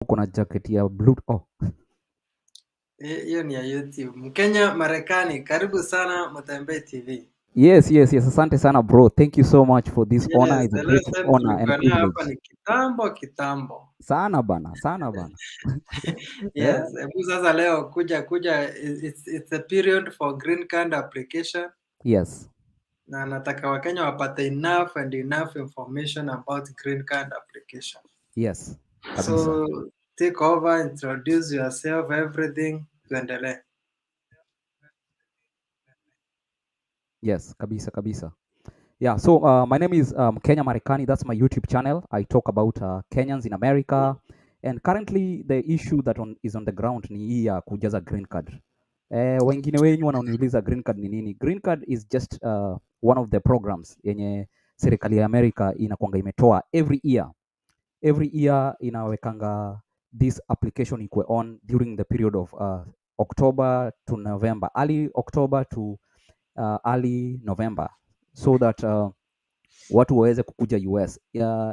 Kuna jacket ya blue. Oh. Hiyo ni ya YouTube. Mkenya Marekani, karibu sana Mtembee TV. Yes. Asante sana bro. Thank you so much for this honor. Yes, It's a the great last time honor and tulikuwa nayo hapa privilege. ni kitambo. Sana bana. Yes, hebu sasa leo kuja it's a period for green card application. Yes. Na nataka Wakenya wapate enough information about green card application. Yes. Kabisa. So take over, introduce yourself, everything, tuendelee. Yes, kabisa. Yeah, so my name is Mkenya Marekani. That's my YouTube channel. I talk about Kenyans in America. And currently the issue that is on the ground ni hii ya kujaza green card. Wengine wenyu wananiuliza green card ni nini? Green card is just one of the programs yenye serikali ya America inakuanga imetoa every year inawekanga this application ikwe on during the period of October to November, early October to early November, so that watu waweze kukuja US.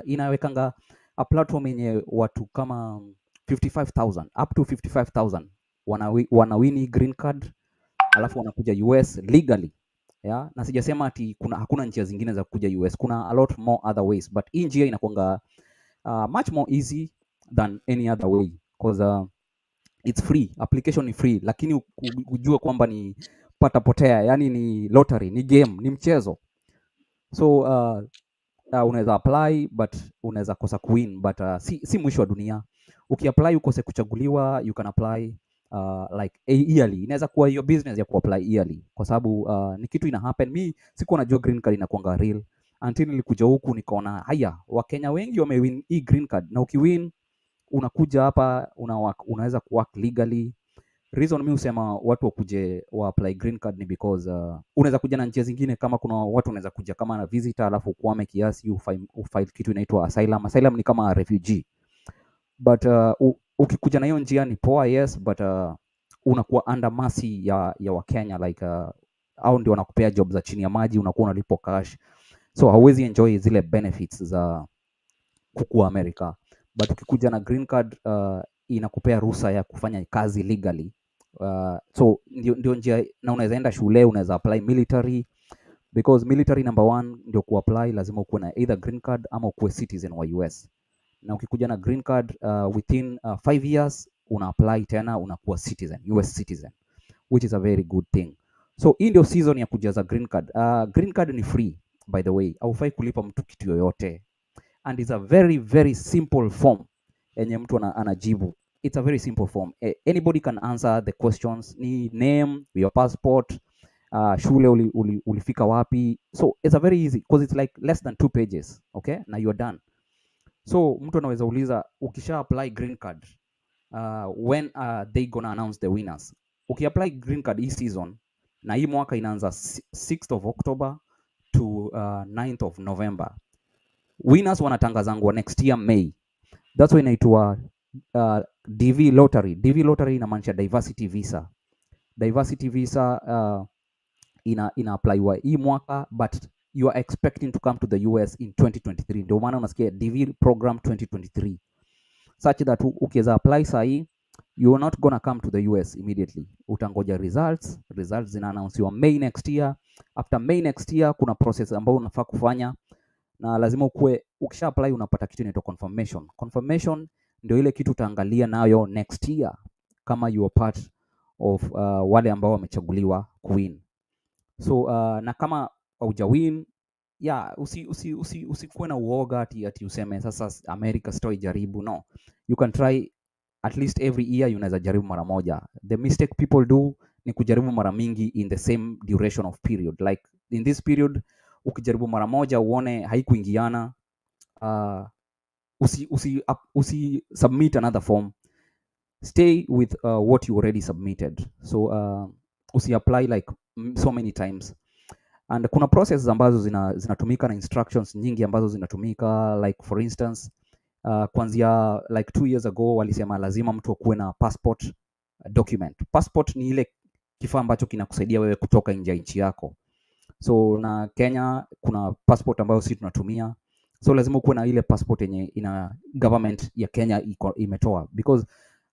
Inawekanga a platform yenye watu kama 55,000 up to 55,000 wanawini green card, alafu wanakuja US legally. Yeah, na sijasema ati hakuna njia zingine za kuja US. Kuna a lot more other ways, but hii njia inakuanga much more easy than any other way because it's free. Application ni free, lakini kujua kwamba ni pata potea, yani ni lottery, ni game, ni mchezo. So unaweza apply but unaweza kosa kuwin, but si mwisho wa dunia. Ukiapply ukose kuchaguliwa, you can apply like yearly. Inaweza kuwa your business ya kuapply yearly, kwa sababu ni kitu ina happen. Mi sikuwa najua green card inakuanga real until nilikuja huku nikaona haya, Wakenya wengi wamewin hii green card, na ukiwin unakuja hapa unaweza kuwork legally. Reason mi husema watu wakuje wa apply green card ni because unaweza kuja na njia zingine. Kama kuna watu unaweza kuja kama na visitor, alafu kuame kiasi ufile kitu inaitwa asylum. Asylum ni kama refugee, but ukikuja na hiyo njia ni poa, yes, but unakuwa under mercy ya Wakenya, like au ndio wanakupea job za chini ya maji, unakuwa unalipo cash, so hauwezi enjoy zile benefits za kukua America. But ukikuja na green card inakupea ruhusa ya kufanya kazi legally. So ndio njia, na unaweza enda shule, unaweza apply military, because military number one ndio kuapply lazima ukuwe na either green card ama ukuwe citizen wa US. Na ukikuja na green card within 5 years una apply tena unakuwa citizen, US citizen, which is a very good thing. So hii ndio season ya kujaza green card. Green card ni free by the way, haufai kulipa mtu kitu yoyote, and it's a very simple form yenye mtu anajibu. It's a very simple form. Anybody can answer the questions. Ni name, your passport, shule ulifika wapi. So it's a very easy, because it's like less than 2 pages, okay, na you're done. So mtu anaweza uliza, ukisha apply green card, when they gonna announce the winners? Ukiapply green card hii season, na hii mwaka inaanza 6th of October to 9th of November, winners wanatangazangwa next year May. That's why inaitwa DV lottery. DV lottery inamaanisha diversity visa. Diversity visa ina applywa hii mwaka, but you are expecting to come to the US in 2023. Ndio maana unasikia DV program 2023, such that ukiweza apply sahi, you are not gonna come to the US immediately. Utangoja results zina announcewa May next year. After May next year kuna process ambayo unafaa kufanya, na lazima ukisha apply unapata kitu inaitwa confirmation. Confirmation ndio ile kitu utaangalia nayo next year kama you are part of wale ambao wamechaguliwa kuwin. So na kama haujawin, usikuwe na uoga ati useme sasa America sitoi jaribu. No, you can try at least every year. Unaweza jaribu mara moja. The mistake people do ni kujaribu mara mingi in the same duration of period. Like in this period, ukijaribu mara moja uone haikuingiana, usi submit another form. Stay with what you already submitted. So usi apply like so many times. And kuna processes ambazo zinatumika na instructions nyingi ambazo zinatumika, like for instance kuanzia like 2 years ago walisema lazima mtu akuwe na passport document. Passport ni ile kifaa ambacho kinakusaidia wewe kutoka nje ya nchi yako. So na Kenya kuna passport ambayo sisi tunatumia, So lazima ukuwe na ile passport yenye ina government ya Kenya imetoa, because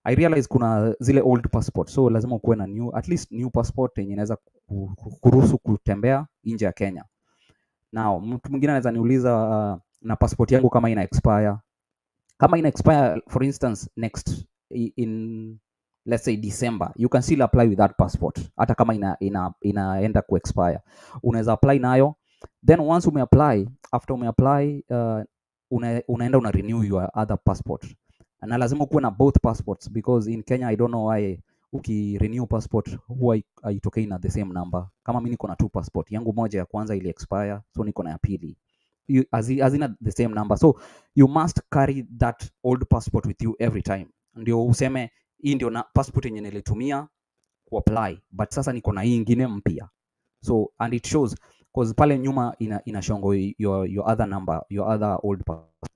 I realize kuna zile old passport, so lazima ukuwe na new, at least new passport yenye inaweza kuruhusu kutembea nje ya Kenya. Now mtu mwingine anaweza niuliza na passport yangu kama ina expire. Kama ina expire for instance next in let's say December, you can still apply with that passport. Hata kama inaenda ku expire, unaweza apply nayo, then once umeapply, after umeapply unaenda una renew your other passport, na lazima ukuwe na both passports, because in Kenya I don't know why ukirenew passport huwa haitokei na the same number. Kama mimi niko na two passport, yangu moja ya kwanza ili expire, so niko na ya pili, hazina the same number, so you must carry that old passport with you every time, ndio useme hii ndio na passport yenye nilitumia kuapply, but sasa niko na hii ingine mpya. So and it shows, because pale nyuma ina shongo your other number, your other old passport.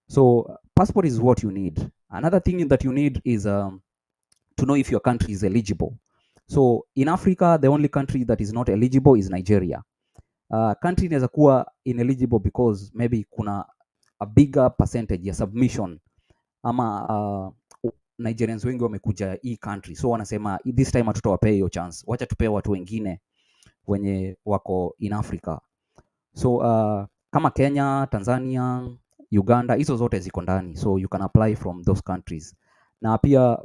So passport is what you need. Another thing that you need is to know if your country is eligible. So in Africa, the only country that is not eligible is Nigeria. Country inaweza kuwa ineligible because maybe kuna a bigger percentage ya submission, ama Nigerians wengi wamekuja hii country, so wanasema this time hatutawapea hiyo chance, wacha tupee watu wengine wenye wako in Africa. So kama Kenya, Tanzania, Uganda, hizo zote ziko ndani, so you can apply from those countries. Na pia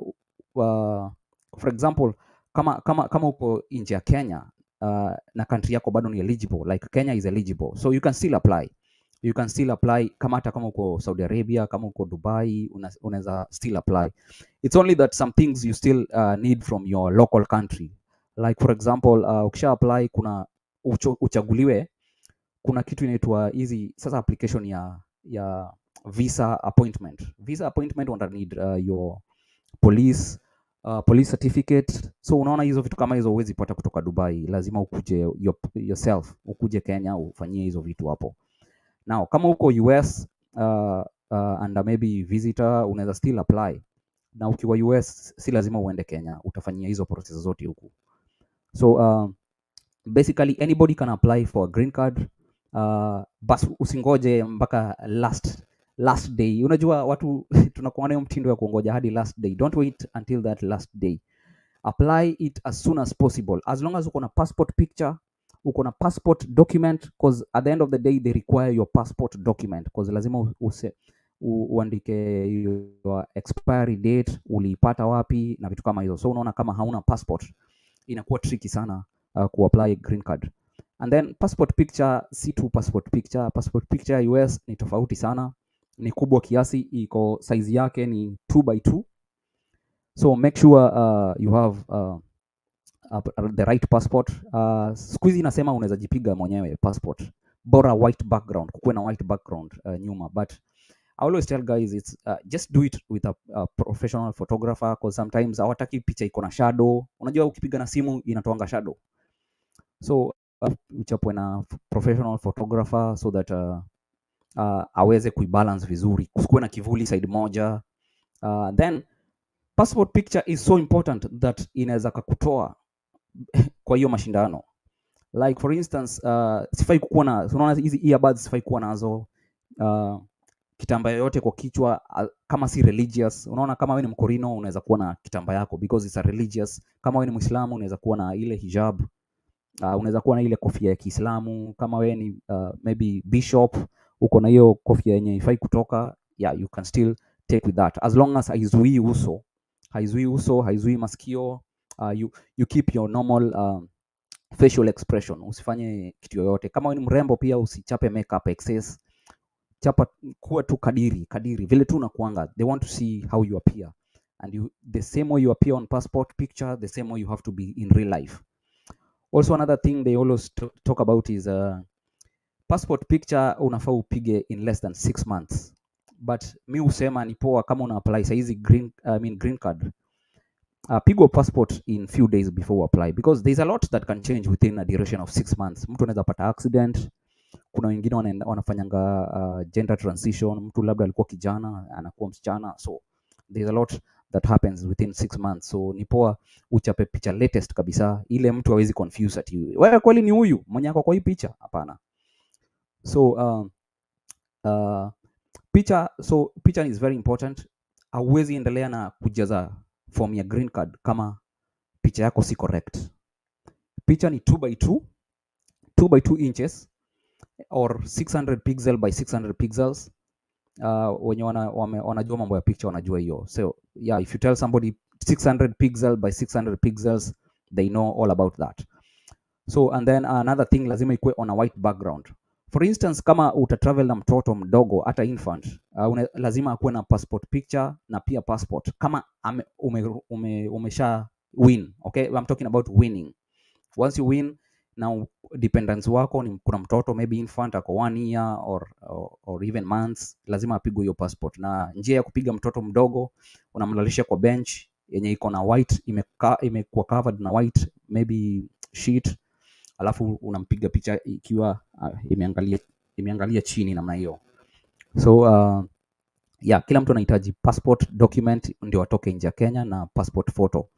for example, kama uko nje ya Kenya na country yako bado ni eligible, like Kenya is eligible, so you can still apply. You can still apply hata kama uko Saudi Arabia, kama uko Dubai, unaweza still apply. It's only that some things you still need from your local country. Like for example, ukisha apply kuna uchaguliwe, kuna kitu inaitwa hizi sasa application ya visa appointment. Visa appointment wanda need your police certificate. So unaona hizo vitu kama hizo huwezi pata kutoka Dubai, lazima ukuje yourself, ukuje Kenya ufanyie hizo vitu hapo. Now kama uko US and maybe visitor, unaweza still apply, na ukiwa US si lazima uende Kenya, utafanyia hizo process zote huku. So basically anybody can apply for a green card. Bas usingoje mpaka last day. Unajua watu tunakuwa nayo mtindo ya kuongoja hadi last day. Don't wait until that last day. Apply it as soon as possible, as long as uko na passport picture, uko na passport document, because at the end of the day they require your passport document, because lazima uandike your expiry date, uliipata wapi na vitu kama hizo. So unaona kama hauna passport inakuwa tricky sana kuapply green card. And then passport picture, si tu passport picture US ni tofauti sana, ni kubwa kiasi, iko size yake ni 2x2. So make sure you have the right passport. Siku hizi nasema unaweza jipiga mwenyewe passport, bora white background, kukuwe na white background nyuma, but I always tell guys it's just do it with a professional photographer, because sometimes hawataki picha iko na shadow. Unajua ukipiga na simu inatoanga shadow, so uchapwe na professional photographer so that aweze kuibalance vizuri, kusikuwe na kivuli side moja. Then passport picture is so important that inaweza kukutoa kwa hiyo mashindano. Like for instance, sifai kukuwa na, unaona hizi earbuds sifai kuwa nazo, kitamba yoyote kwa kichwa kama si religious. Unaona kama wewe ni Mkorino unaweza kuwa na kitamba yako because it's a religious. Kama wewe ni Muislamu unaweza kuwa na ile hijab, unaweza kuwa na ile kofia ya Kiislamu. Kama wewe ni maybe bishop, uko na hiyo kofia yenye ifai kutoka, yeah, you can still take with that, as long as haizuii uso, haizuii masikio. You keep your normal facial expression, usifanye kitu yoyote. Kama wewe ni mrembo pia usichape makeup excess, chapa kuwa tu kadiri vile tu unakuanga. They want to see how you appear, and the same way you appear on passport picture, the same way you have to be in real life. Also another thing they always talk about is passport picture unafaa upige in less than 6 months, but mi usema ni poa kama una apply saizi green card, pigwa passport in few days before apply, because there's a lot that can change within a duration of 6 months. Mtu anaweza pata accident, kuna wengine wanafanyanga gender transition, mtu labda alikuwa kijana anakuwa msichana, so there's a lot that happens within 6 months. So ni poa uchape picha latest kabisa, ile mtu hawezi confuse ati wewe kweli ni huyu mwenye ako kwa hii picha, hapana. So Picha is very important. Hauwezi endelea na kujaza form ya green card kama picha yako si correct. Picha ni 2x2, 2x2 inches or 600 pixel by 600 pixels. Wenye wanajua mambo ya picture wanajua hiyo. So yeah, if you tell somebody 600 pixel by 600 pixels, they know all about that. So and then another thing, lazima ikuwe on a white background. For instance, kama utatravel na mtoto mdogo hata infant, lazima akuwe na passport picture na pia passport kama umesha win. Okay, I'm talking about winning. Once you win, now dependents wako ni kuna mtoto maybe infant ako 1 year or even months, lazima apigwe hiyo passport. Na njia ya kupiga mtoto mdogo, unamlalisha kwa bench yenye iko na white, imekuwa covered na white maybe sheet, alafu unampiga picha ikiwa imeangalia chini namna hiyo. So yeah, kila mtu anahitaji passport document ndio atoke nje ya Kenya na passport photo,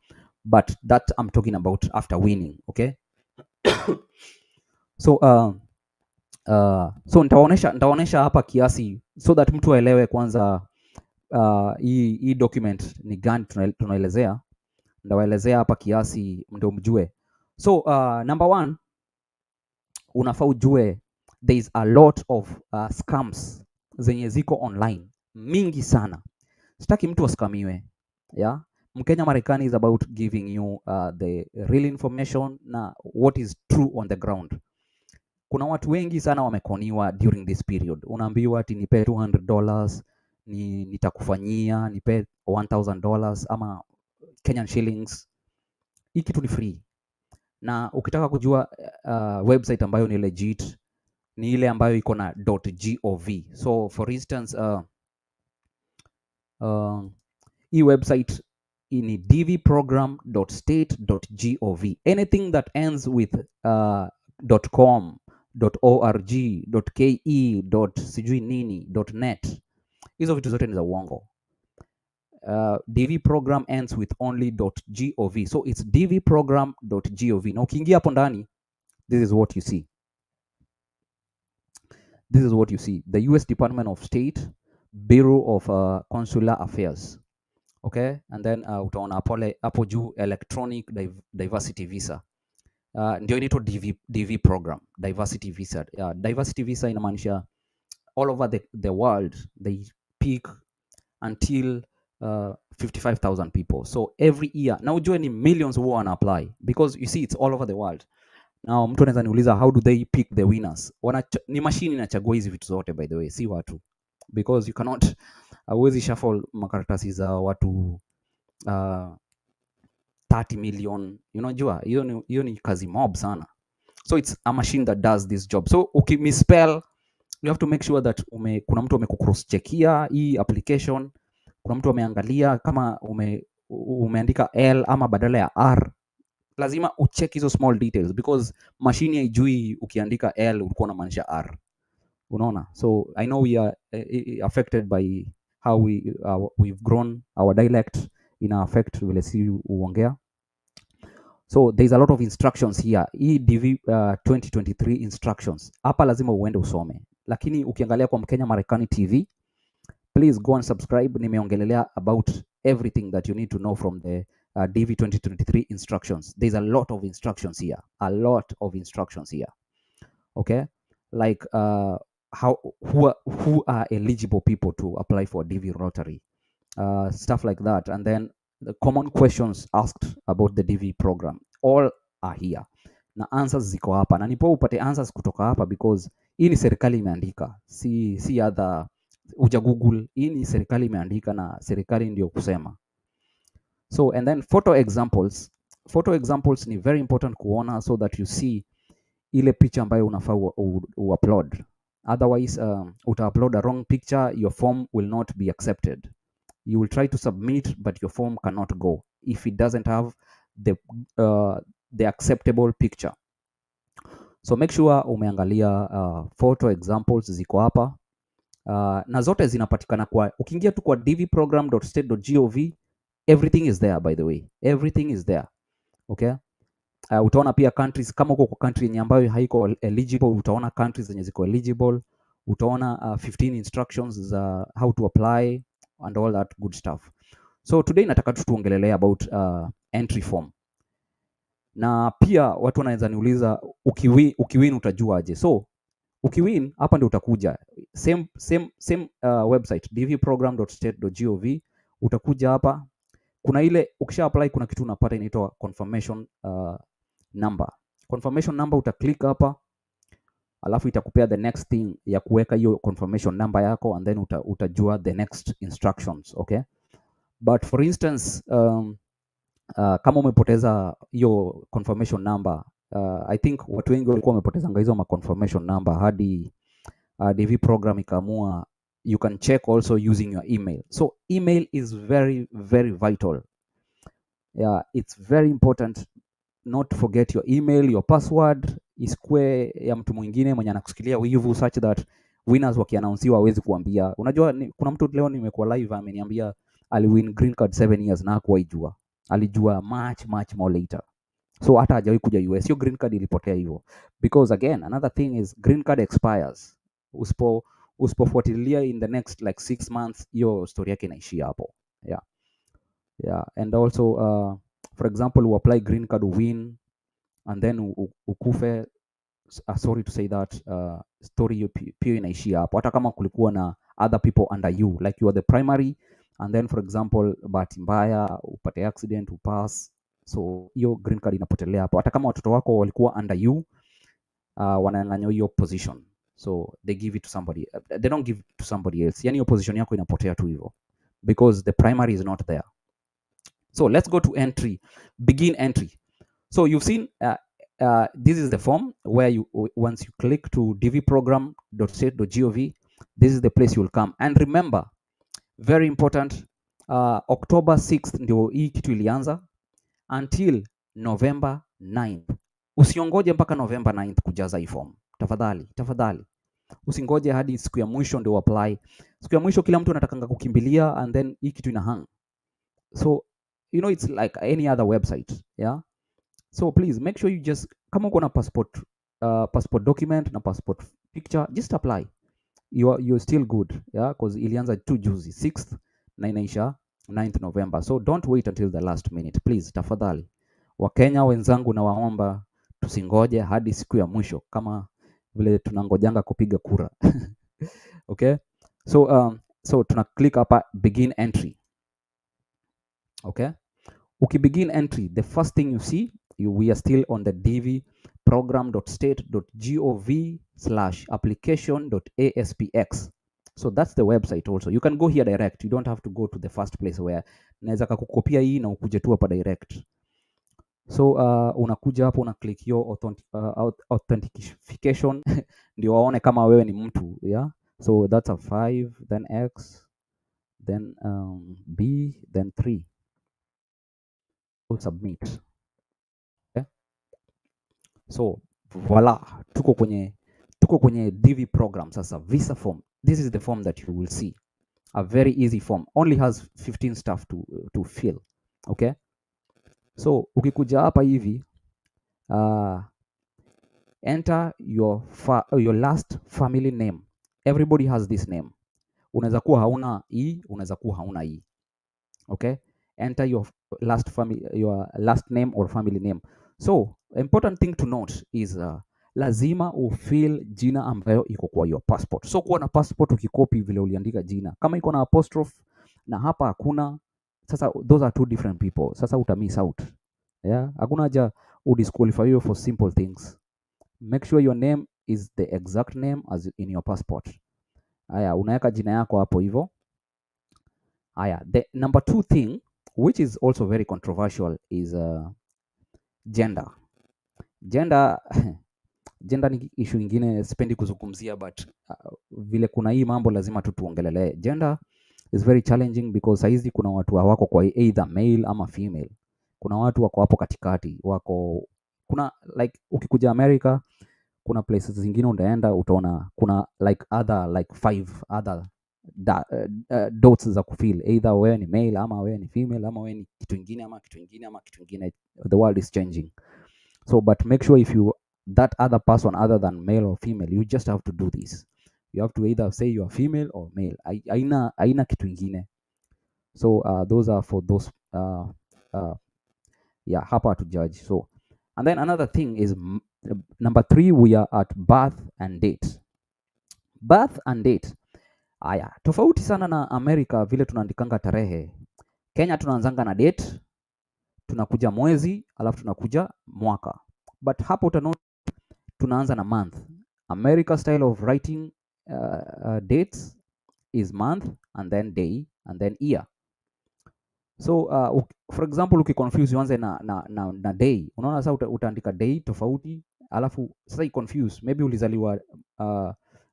but that I'm talking about after winning. Okay. So nitaonesha hapa kiasi so that mtu aelewe kwanza hii document ni gani tunaelezea. Ndawaelezea hapa kiasi ndio mjue. So number one, unafaa ujue there is a lot of scams zenye ziko online mingi sana. Sitaki mtu askamiwe. Yeah? Mkenya Marekani is about giving you the real information na what is true on the ground. Kuna watu wengi sana wamekoniwa during this period. Unaambiwa ati nipe $200, nitakufanyia, nipe $1,000 ama Kenyan shillings. Hii kitu ni free. Na ukitaka kujua website ambayo ni legit ni ile ambayo iko na .gov. So for instance hii website ni dvprogram.state.gov. Anything that ends with .com, .org, .ke, sijui nini, .net, hizo vitu zote ni za uongo. DV program ends with only .gov. So it's dvprogram.gov. Na ukiingia hapo ndani, this is what you see. This is what you see. The US Department of State, Bureau of Consular Affairs. Okay, and then utaona hapo juu electronic diversity visa. Ndio inaitwa DV program, diversity visa. Diversity visa inamaanisha all over the world they pick until 55,000 people. So every year, na ujue ni millions who wana apply because you see it's all over the world. Now mtu anaweza niuliza how do they pick the winners? Ni machine inachagua hizi vitu zote, by the way, si watu, because you cannot hauwezi shuffle makaratasi za watu 30 million. Unajua hiyo ni kazi mob sana. So it's a machine that does this job. So ukimispell, you have to make sure that kuna mtu amekucross checkia hii application, kuna mtu ameangalia kama umeandika L ama badala ya R. Lazima ucheck hizo small details because machine haijui ukiandika L ulikuwa unamaanisha R. Unaona? So I know we are affected by how we've grown, our dialect ina affect vile si uongea. So there's a lot of instructions here. Hii DV 2023 instructions. Hapa lazima uende usome. Lakini ukiangalia kwa Mkenya Marekani TV, please go and subscribe. Nimeongelelea about everything that you need to know from the DV 2023 instructions. There's a lot of instructions here. A lot of instructions here. Okay? Like who are eligible people to apply for DV lottery. Stuff like that. And then the common questions asked about the DV program. All are here. Na answers ziko hapa. Na nipo upate answers kutoka hapa because hii ni serikali imeandika. Si other uja Google. Hii ni serikali imeandika na serikali ndio kusema. So and then photo examples. Photo examples ni very important kuona so that you see ile picha ambayo unafaa upload. Otherwise uta-upload a wrong picture, your form will not be accepted. You will try to submit but your form cannot go if it doesn't have the acceptable picture. So make sure umeangalia photo examples ziko hapa. Na zote zinapatikana kwa ukiingia tu kwa dvprogram.state.gov, everything is there, by the way. Everything is there. Okay? Utaona pia countries, kama uko kwa country yenye ambayo haiko eligible, utaona countries zenye ziko eligible. utaona 15 instructions za how to apply and all that good stuff. So today nataka tu tuongelelea about entry form, na pia watu wanaweza niuliza ukiwin utajuaje? So ukiwin hapa ndio utakuja same website dvprogram.state.gov. Utakuja hapa, kuna ile ukisha apply kuna kitu unapata inaitwa confirmation number. Confirmation number utaklik hapa, alafu itakupea the next thing ya kuweka hiyo confirmation number yako, and then utajua the next instructions, okay? But for instance kama umepoteza hiyo confirmation number, I think watu wengi walikuwa wamepotezanga hizo ma confirmation number hadi DV program ikaamua you can check also using your email. So email is very very vital. Yeah, it's very important not to forget your email, your password isikue ya mtu mwingine mwenye anakusikilia wivu, such that winners wakiannouncewa hawezi kuambia. Unajua kuna mtu leo nimekuwa live ameniambia aliwin green card 7 years na hakuwaijua. Alijua much more later. So hata hajawahi kuja US. Hiyo green card ilipotea hivyo. Because again, another thing is green card expires. Usipofuatilia in the next like 6 months, hiyo story yake inaishia hapo. Yeah. And also for example, you apply green card, win, and then ukufe, sorry to say that, story hiyo pia inaishia hapo. Hata kama kulikuwa na other people under you, like you are the primary, and then for example bahati mbaya upate accident, upass, so hiyo green card inapotelea hapo. Hata kama watoto wako walikuwa under you, wananyang'anywa hiyo position, so they give it to somebody, they don't give it to somebody else. Yani hiyo position yako inapotea tu hivyo because the primary is not there. So let's go to entry, begin entry. So you've seen this is the form where you, once you click to dvprogram.state.gov, this is the place you will come. And remember, very important, October 6th ndio hii kitu ilianza until November 9th. Usiongoje mpaka November 9th kujaza hii form. Tafadhali. Usingoje hadi siku ya mwisho ndio apply. Siku ya mwisho kila mtu anatakanga kukimbilia, and then hii kitu ina hang. So you know, it's like any other website, yeah? So please make sure you just, kama uko na passport document na passport picture, just apply. You're still good, yeah, because ilianza tu juzi 6th na inaisha 9th November. So don't wait until the last minute, please, tafadhali. Wakenya wenzangu, na waomba tusingoje hadi siku ya mwisho kama vile tunangojanga kupiga kura. Okay? So tuna click hapa begin entry. Okay? Ukibegin entry, the first thing you see, we are still on the dvprogram.state.gov/application.aspx. So that's the website also. You can go here direct. You don't have to go to the first place where naweza kakukopia hii na ukuje tu hapa direct. So unakuja hapo, una click your authentication ndio waone kama wewe ni mtu, yeah? So that's a 5, then X, then B, then 3. Submit. Okay? So voila, tuko kwenye DV program sasa. Visa form, this is the form that you will see, a very easy form, only has 15 stuff to fill. Okay, so ukikuja hapa hivi, enter your last family name. Everybody has this name. Unaweza kuwa hauna hii, unaweza kuwa hauna hii. Okay, enter your last name or family name. So important thing to note is lazima ufill jina ambayo iko kwa your passport. So kuwa na passport ukikopi vile uliandika jina, kama iko na apostrophe na hapa hakuna, sasa those are two different people. Sasa uta miss out, yeah? Hakuna haja udisqualify you for simple things. Make sure your name is the exact name as in your passport. Haya, unaweka jina yako hapo hivyo. Haya, the number 2 thing which is also very controversial is gender. Gender ni issue ingine sipendi kuzungumzia, but vile kuna hii mambo lazima tu tuongelelee. Gender is very challenging because saizi kuna watu hawako kwa either male ama female. Kuna watu wako hapo katikati, kuna like ukikuja America, kuna places zingine unaenda utaona kuna like other like 5 other dots za kufill, either wewe ni male ama wewe ni female ama wewe ni kitu kingine ama kitu kingine ama kitu kingine. The world is changing. So but make sure if you that other person other than male or female, you just have to do this. You have to either say you are female or male. Haina kitu ingine. So those are for those uh, yeah, hapa to judge. So and then another thing is number 3, we are at birth and date. Birth and date. Aya, tofauti sana na America vile tunaandikanga tarehe. Kenya tunaanzanga na date, tunakuja mwezi, alafu tunakuja mwaka. But hapo utaona tunaanza na month. America style of writing dates is month and then day and then year. So for example ukiconfuse uanze na day, unaona sasa utaandika day tofauti, alafu sasa confuse, maybe ulizaliwa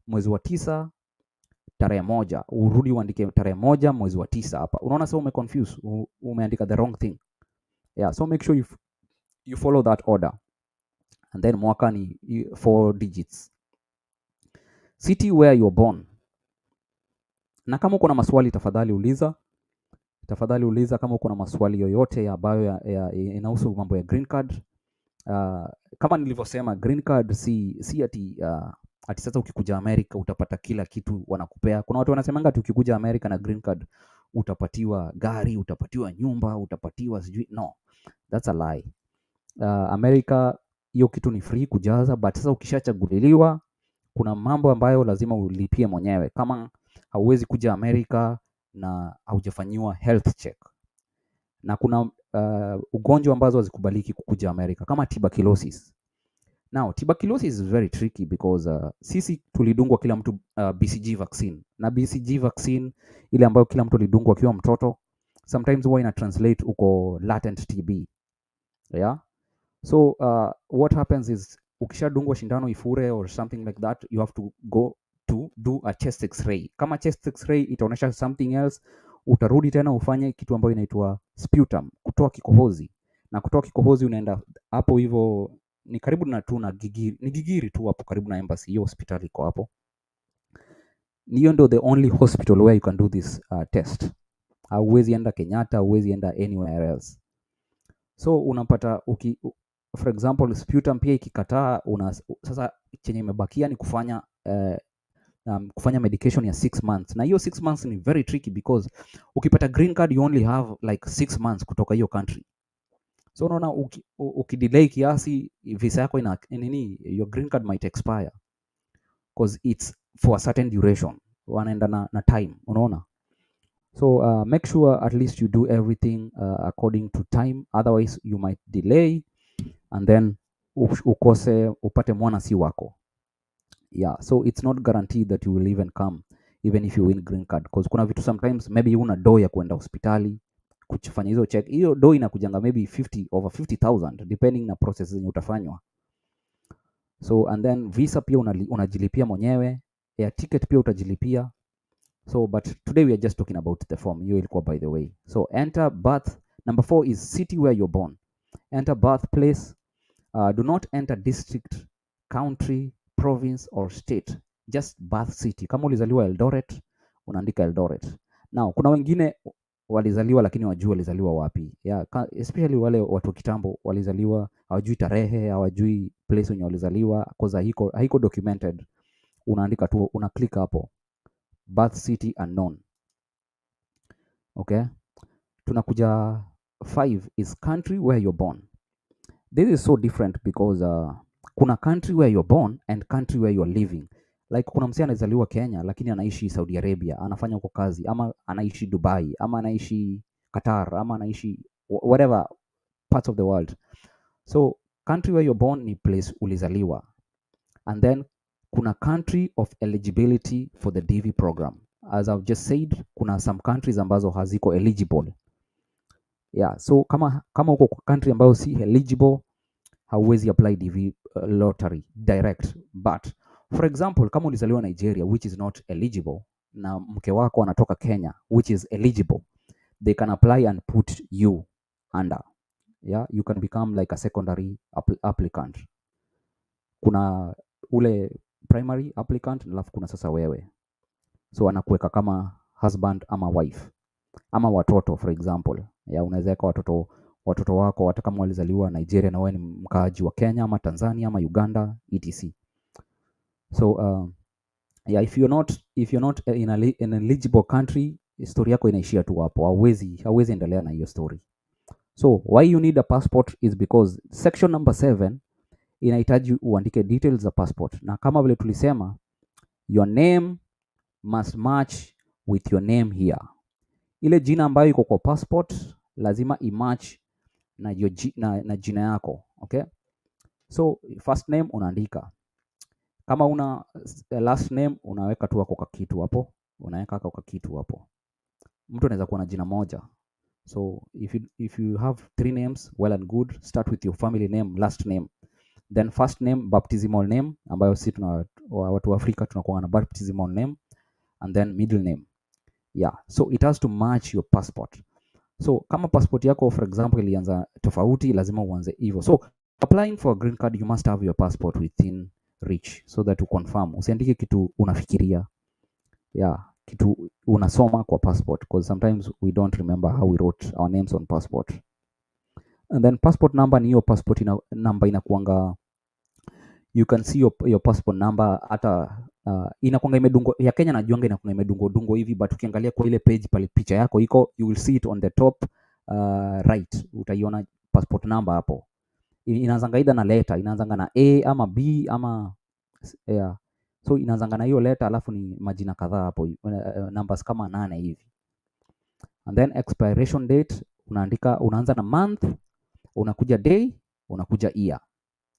mwezi wa 9 tarehe 1, urudi uandike tarehe 1 mwezi wa 9 hapa. Unaona sasa umeconfuse, umeandika the wrong thing. Yeah, so make sure you follow that order. And then mwaka ni 4 digits. City where you're born. Na kama uko na maswali tafadhali uliza. Tafadhali uliza kama uko na maswali yoyote ambayo inahusu mambo ya green card. Kama nilivyosema, green card si ati sasa ukikuja America utapata kila kitu wanakupea. Kuna watu wanasemanga ati ukikuja America na green card utapatiwa gari, utapatiwa nyumba, utapatiwa sijui. No, that's a lie. America hiyo kitu ni free kujaza, but sasa ukishachaguliwa kuna mambo ambayo lazima ulipie mwenyewe. Kama hauwezi kuja America na haujafanyiwa health check. Na kuna ugonjwa ambazo hazikubaliki kukuja America kama tuberculosis. Now, tuberculosis is very tricky because sisi tulidungwa kila mtu BCG vaccine. Na BCG vaccine ile ambayo kila mtu alidungwa akiwa mtoto, sometimes huwa ina translate uko latent TB. Yeah? So what happens is ukishadungwa shindano ifure or something like that, you have to go to do a chest x-ray. Kama chest x-ray itaonyesha something else, utarudi tena ufanye kitu ambayo inaitwa sputum, kutoa kikohozi. Na kutoa kikohozi unaenda hapo hivyo, ni karibu na tu na Gigiri, ni Gigiri tu hapo karibu na embassy, hiyo hospitali iko hapo. Hiyo ndio the only hospital where you can do this test. Hauwezi enda Kenyatta, hauwezi enda anywhere else. So unapata for example sputum pia ikikataa, sasa chenye imebakia ni kufanya medication ya 6 months. Na hiyo 6 months ni very tricky because ukipata green card you only have like 6 months kutoka hiyo country. So unaona ukidelay kiasi visa yako your green card might expire because it's for a certain duration. Wanaenda na time, unaona. So make sure at least you do everything according to time, otherwise you might delay and then upate mwana si wako. Yeah, so it's not guaranteed that you will even come even if you win green card, because kuna vitu sometimes maybe una do ya kuenda hospitali kufanya hizo check. Hiyo do inakujanga maybe over 50,000 depending na process zenye utafanywa. So and then visa pia unajilipia mwenyewe, air ticket pia utajilipia. So but today we are just talking about the form. Hiyo ilikuwa by the way. So enter birth. Number 4 is city where you're born. Enter birthplace. Do not enter district, country, province or state. Just birth city. Kama ulizaliwa Eldoret, unaandika Eldoret. Now, kuna wengine walizaliwa lakini wajui walizaliwa wapi. Yeah, especially wale watu kitambo walizaliwa hawajui tarehe, hawajui place wenye walizaliwa cause haiko documented. Unaandika tu, una click hapo. Birth city unknown. Okay? Tunakuja 5 is country where you're born. This is so different because kuna country where you're born and country where you're living. Like kuna msee anazaliwa Kenya lakini anaishi Saudi Arabia, anafanya huko kazi, ama anaishi Dubai, ama anaishi Qatar, ama anaishi whatever parts of the world. So country where you're born ni place ulizaliwa. And then kuna country of eligibility for the DV program. As I've just said, kuna some countries ambazo haziko eligible. Yeah, so kama uko kwa country ambayo si eligible, hauwezi apply DV lottery direct. But for example, kama ulizaliwa Nigeria which is not eligible na mke wako anatoka Kenya which is eligible, they can apply and put you under. Yeah, you can become like a secondary applicant. Kuna ule primary applicant alafu kuna sasa wewe. So anakuweka kama husband ama wife ama watoto for example. Yeah, unaweza weka watoto wako hata kama walizaliwa Nigeria na wewe ni mkaaji wa Kenya ama Tanzania ama Uganda etc. So Yeah, if you're not in an eligible country, story yako inaishia tu hapo, hauwezi endelea na hiyo story. So why you need a passport is because section number 7 inahitaji uandike details za passport, na kama vile tulisema, your name must match with your name here. Ile jina ambayo iko kwa passport lazima imatch na jina yako, okay? So first name unaandika, kama una last name unaweka tu kwa kitu hapo, unaweka kwa kitu hapo. Mtu anaweza kuwa na jina moja, so if you have 3 names, well and good. Start with your family name, last name, then first name, baptismal name, ambayo si watu wa Afrika tunakuwa na baptismal name, and then middle name. Yeah, so it has to match your passport. So kama passport yako for example ilianza tofauti, lazima uanze hivyo. So applying for a green card, you must have your passport within reach so that you confirm. Usiandike kitu unafikiria, yeah, kitu unasoma kwa passport, because sometimes we don't remember how we wrote our names on passport. And then passport number, ni hiyo passport number inakuanga, you can see your passport number. Hata inakuanga imedungo ya Kenya, najuanga inakuanga imedungo hivi, but ukiangalia kwa ile page pale picha yako iko, you will see it on the top right, utaiona passport number hapo. Inaanzanga either na letter, inaanzanga na A ama B ama yeah. So inaanzanga na hiyo letter, alafu ni majina kadhaa hapo, numbers kama 8 hivi. And then expiration date unaandika, unaanza na month, unakuja day, unakuja year,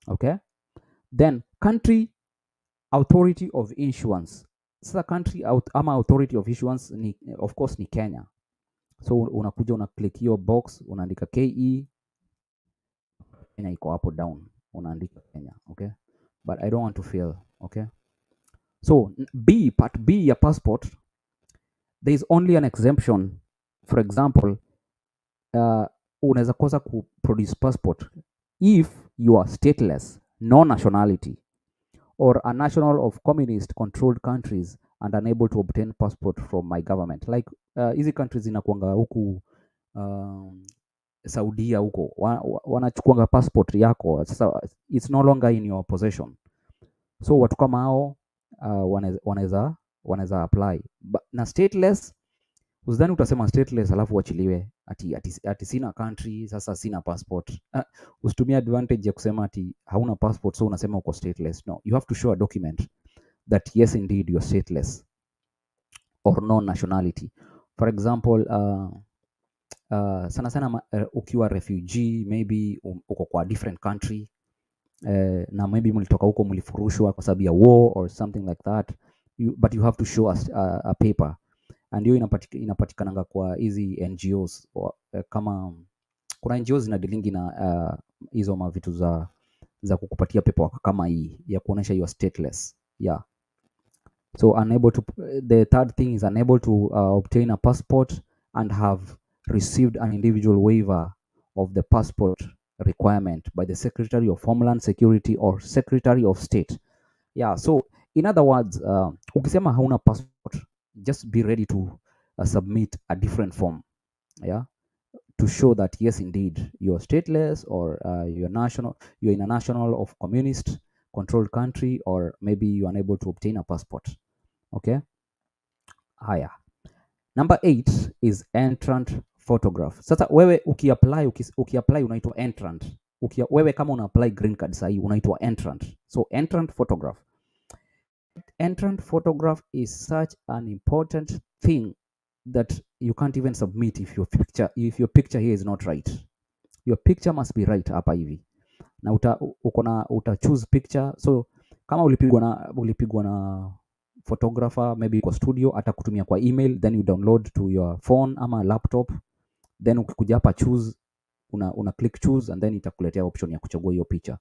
okay? Then country authority of issuance. Sasa country ama authority of issuance ni of course ni Kenya. So unakuja una click hiyo box, unaandika KE, Kenya iko hapo down, unaandika Kenya, okay? But I don't want to fail, okay? So part B ya passport, there is only an exemption. For example, unaweza kosa ku produce passport if you are stateless, no nationality, or a national of communist controlled countries and unable to obtain passport from my government. Like hizi countries zinakuanga huku Saudia huko, wanachukuanga passport yako, sasa it's no longer in your possession. So watu kama hao wanaweza apply. Na stateless, usidhani utasema stateless alafu uachiliwe ati sina country, sasa sina passport. Usitumie advantage ya kusema ati hauna passport so unasema uko stateless. No, you have to show a document that yes indeed you're stateless or no nationality. For example, sana ukiwa refugee, maybe uko kwa different country, na maybe mlitoka huko mlifurushwa kwa sababu ya war or something like that, but you have to show us a paper, and hiyo inapatikananga kwa hizi NGOs. Kama kuna NGOs zinadilingi na hizo mavitu za kukupatia paperwork kama hii ya kuonesha you are stateless, yeah. So the third thing is unable to obtain a passport and have received an individual waiver of the passport requirement by the Secretary of Homeland Security or Secretary of State. Yeah, so in other words, ukisema hauna passport, just be ready to submit a different form, yeah, to show that yes indeed you're stateless, or you're in a national of communist controlled country, or maybe you're unable to obtain a passport, okay? Haya, number 8 is entrant photograph. Sasa wewe ukiapply unaitwa entrant. Wewe kama una apply green card sahi unaitwa entrant. So entrant photograph. Entrant photograph is such an important thing that you can't even submit if your picture here is not right. Your picture must be right hapa hivi. Na uta choose picture. So kama ulipigwa na photographer maybe kwa studio, atakutumia kwa email, then you download to your phone ama laptop, then ukikuja hapa choose, una click choose, and then itakuletea option ya kuchagua hiyo picha,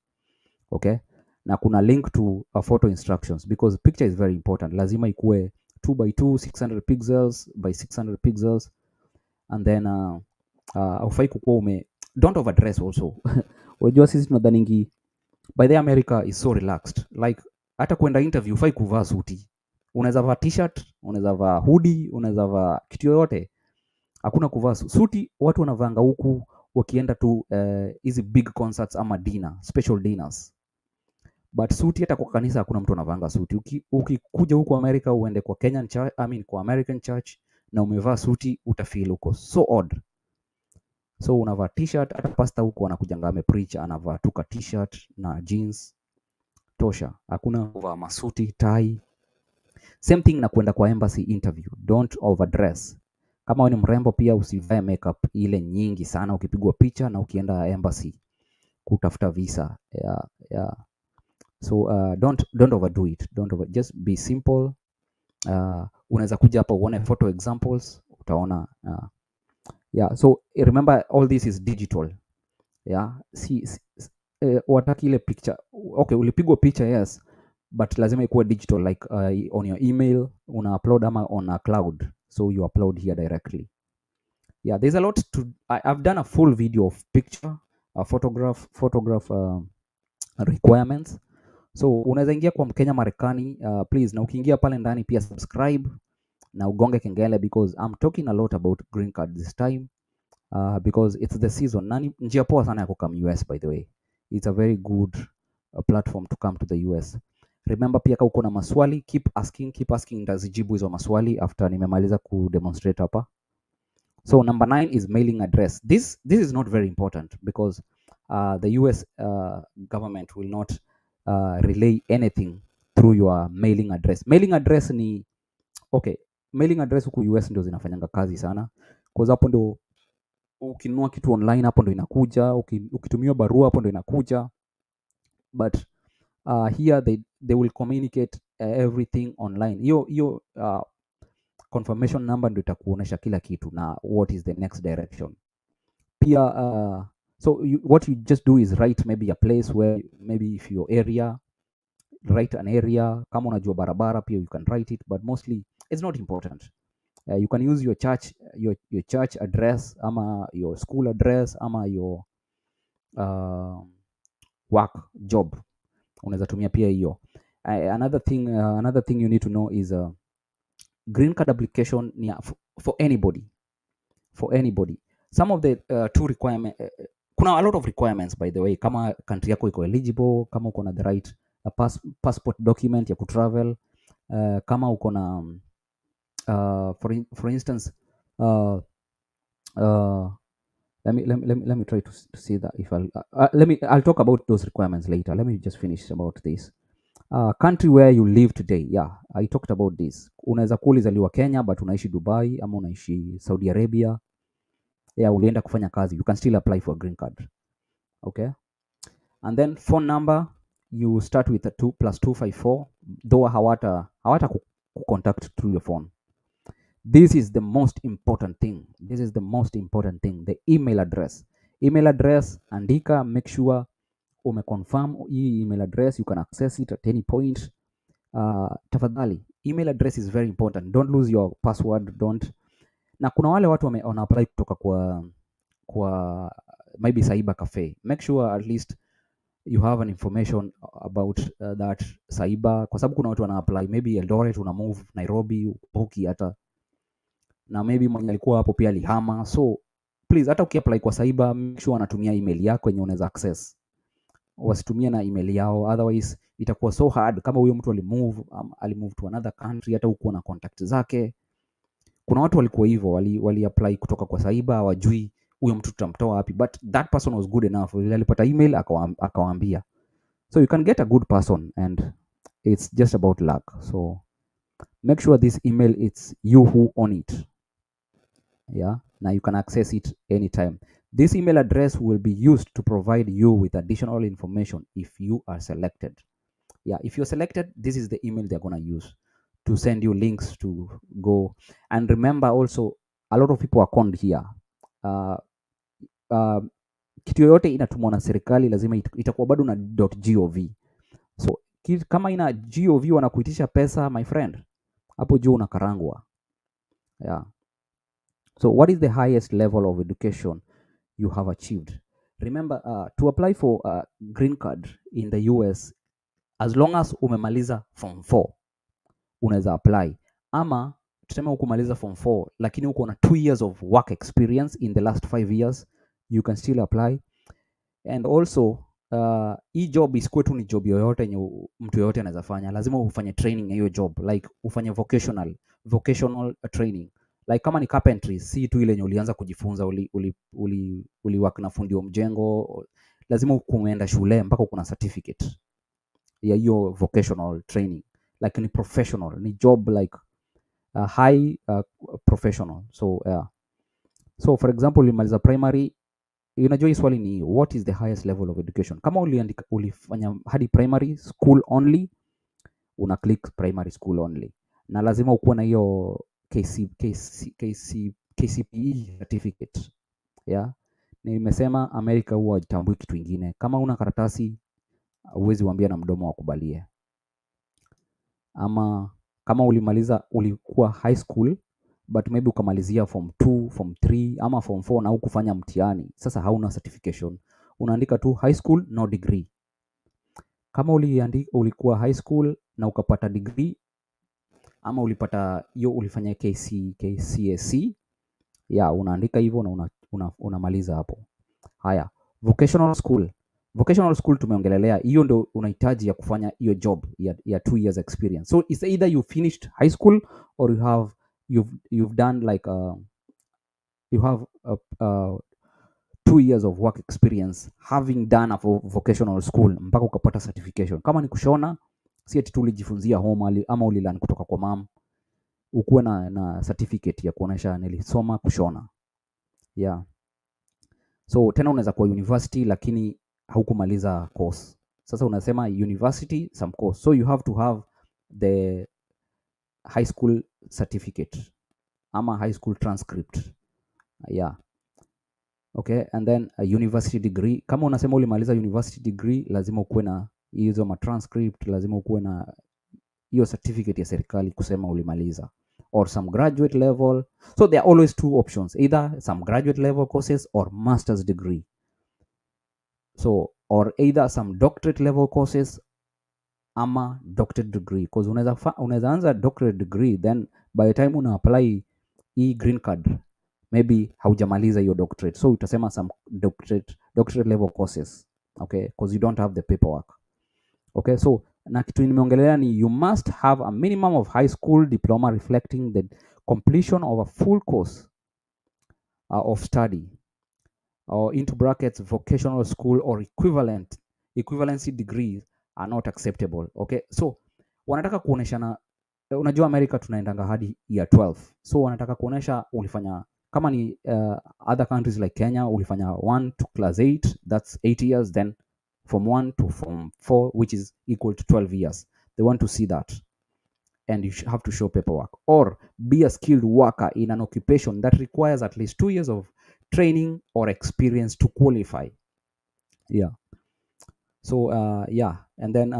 okay? Na kuna link to a photo instructions, because picture is very important. Lazima ikue 2x2 600 pixels by 600 pixels, and then aufai kukua don't overdress also. Unajua sisi tunadhaningi by the America is so relaxed, like hata kwenda interview ufai kuvaa suti, unaweza vaa t-shirt, unaweza vaa hoodie, unaweza vaa kitu yoyote, hakuna kuvaa suti. Watu wanavanga huku wakienda tu hizi big concerts ama dinner, special dinners. But suti hata kwa kanisa hakuna mtu anavanga suti. Ukikuja huko America uende kwa Kenyan church, I mean kwa American church na umevaa suti utafeel uko so odd. So unavaa t-shirt, hata pastor huko anakujanga amepreach anavaa tu ka t-shirt na jeans tosha. Hakuna kuvaa masuti, tie. Same thing na kwenda kwa embassy interview. Don't overdress. Kama wewe ni mrembo pia usivae makeup ile nyingi sana ukipigwa picha na ukienda embassy kutafuta visa. Yeah. So don't overdo it. Just be simple. Unaweza kuja hapa uone photo examples, utaona yeah. So remember all this is digital. Yeah. Wataki ile picture. Okay, ulipigwa picha yes, but lazima ikuwe digital like on your email una upload ama on a cloud, so you upload here directly. Yeah, there's a lot to I've done a full video of picture, photograph requirements. So unaweza ingia kwa Mkenya Marekani, please, na ukiingia pale ndani pia subscribe na ugonge kengele, because I'm talking a lot about green card this time, because it's the season. Nani njia poa sana ya kukam US, by the way. It's a very good platform to come to the US. Remember pia kama uko na maswali, keep asking, ndazijibu hizo maswali after nimemaliza ku demonstrate hapa. So number 9 is mailing address. This is not very important because the US government will not relay anything through your mailing address. Mailing address ni okay, mailing address huku US ndio zinafanyanga kazi sana, because hapo ndio ukinunua kitu online hapo ndio inakuja, ukitumiwa barua hapo ndio inakuja. But here they will communicate everything online. Hiyo confirmation number ndio itakuonesha kila kitu na what is the next direction. Pia so what you just do is write maybe a place where, maybe if your area, write an area. Kama unajua barabara pia you can write it, but mostly it's not important. You can use your church address ama your school address ama your work job, unaweza tumia pia hiyo. Another thing you need to know is green card application ni for anybody. Some of the two requirement, kuna a lot of requirements by the way, kama country yako iko eligible, kama uko na the right passport document ya kutravel, kama uko na for instance let me try to see that if I'll talk about those requirements later. Let me just finish about this. Country where you live today. Yeah, I talked about this. Unaweza kuwa ulizaliwa Kenya but unaishi Dubai ama unaishi Saudi Arabia. Yeah, ulienda kufanya kazi, you can still apply for a green card. Okay? And then phone number, you start with a 2 + 254, though hawata contact through your phone. This is the most important thing. The email address. Andika, make sure umeconfirm hii email address, you can access it at any point. Tafadhali, email address is very important. Don't lose your password, na kuna wale watu wana apply kutoka kwa maybe cyber cafe. Make sure at least you have an information about that cyber, kwa sababu kuna watu wana apply maybe Eldoret, una move Nairobi, Buki hata, na maybe mwenye alikuwa hapo pia alihama. So please, hata ukiapply kwa cyber, make sure anatumia email yako yenye unaweza access. Wasitumie na email yao, otherwise itakuwa so hard. Kama huyo mtu alimove to another country, hata huko na contact zake. Kuna watu walikuwa hivyo, wali apply kutoka kwa cyber, hawajui huyo mtu tutamtoa wapi, but that person was good enough, alipata email akawaambia. So you can get a good person and it's just about luck. So make sure this email, it's you who own it. Yeah, now you can access it anytime. This email address will be used to provide you with additional information if you are selected. Yeah, if you're selected, this is the email they're going to use to send you links to go. And remember also, a lot of people are conned here. Kitu yoyote inatumwa na serikali lazima itakuwa bado na .gov. So kama ina gov wanakuitisha pesa, my friend, hapo juu unakarangwa. Yeah. So what is the highest level of education you have achieved? Remember, to apply for a green card in the US, as long as umemaliza form 4 unaweza apply, ama tuseme ukumaliza form 4 lakini uko na 2 years of work experience in the last 5 years, you can still apply. And also hii job isikuwe tu ni job yoyote yenye mtu yoyote anaweza fanya. Lazima ufanye training ya hiyo job, like ufanye vocational training. Like kama ni carpentry, si tu ile yenye ulianza kujifunza uli work na fundi wa mjengo. Lazima umeenda shule mpaka uko na certificate ya hiyo vocational training. Like ni professional, ni job like high professional. So for example, ulimaliza primary. Unajua hii swali ni what is the highest level of education. Kama ulifanya hadi primary school only, una click primary school only, na lazima ukuwe na hiyo KCPE certificate. Yeah, nimesema America huwa hajitambui kitu ingine. Kama una karatasi huwezi uambia na mdomo wakubalie. Ama kama ulikuwa high school but maybe ukamalizia form 2, form 3 ama form 4 na hukufanya mtihani, sasa hauna certification. Unaandika tu high school no degree. Kama ulikuwa high school na ukapata degree, ama ulipata hiyo ulifanya KCSE, ya unaandika hivyo na unamaliza hapo. Haya, vocational school tumeongelelea, hiyo ndio unahitaji ya kufanya hiyo job ya 2 years experience. So it's either you finished high school or you've done like you have 2 years of work experience having done a vocational school mpaka ukapata certification. Kama ni kushona, si ati tu ulijifunzia home ama ulilearn kutoka kwa mom, ukuwe na certificate ya kuonesha nilisoma kushona. Yeah. So tena unaweza kuwa university lakini haukumaliza course. Sasa unasema university some course. So you have to have the high school certificate ama high school transcript. Yeah. Okay, and then a university degree. Kama unasema ulimaliza university degree, lazima ukuwe na hizo transcript, lazima ukuwe na hiyo certificate ya serikali kusema ulimaliza, or some graduate level. So there are always 2 options, either some graduate level courses or master's degree. So or either some doctorate level courses ama doctorate degree, because unaweza anza doctorate degree, then by the time una apply green card maybe haujamaliza hiyo doctorate, so utasema some doctorate level courses. Okay, because you don't have the paperwork. Okay, so na kitu nimeongelea ni you must have a minimum of high school diploma reflecting the completion of a full course of study, or into brackets vocational school or equivalency degrees are not acceptable. Okay, so wanataka kuoneshana, unajua America tunaendanga hadi year 12, so wanataka kuonesha ulifanya kama ni other countries like Kenya ulifanya 1 to class 8, that's 8 years, then from 1 to form 4, which is equal to 12 years. They want to see that, and you have to show paperwork, or be a skilled worker in an occupation that requires at least 2 years of training or experience to qualify. Yeah. So yeah, and then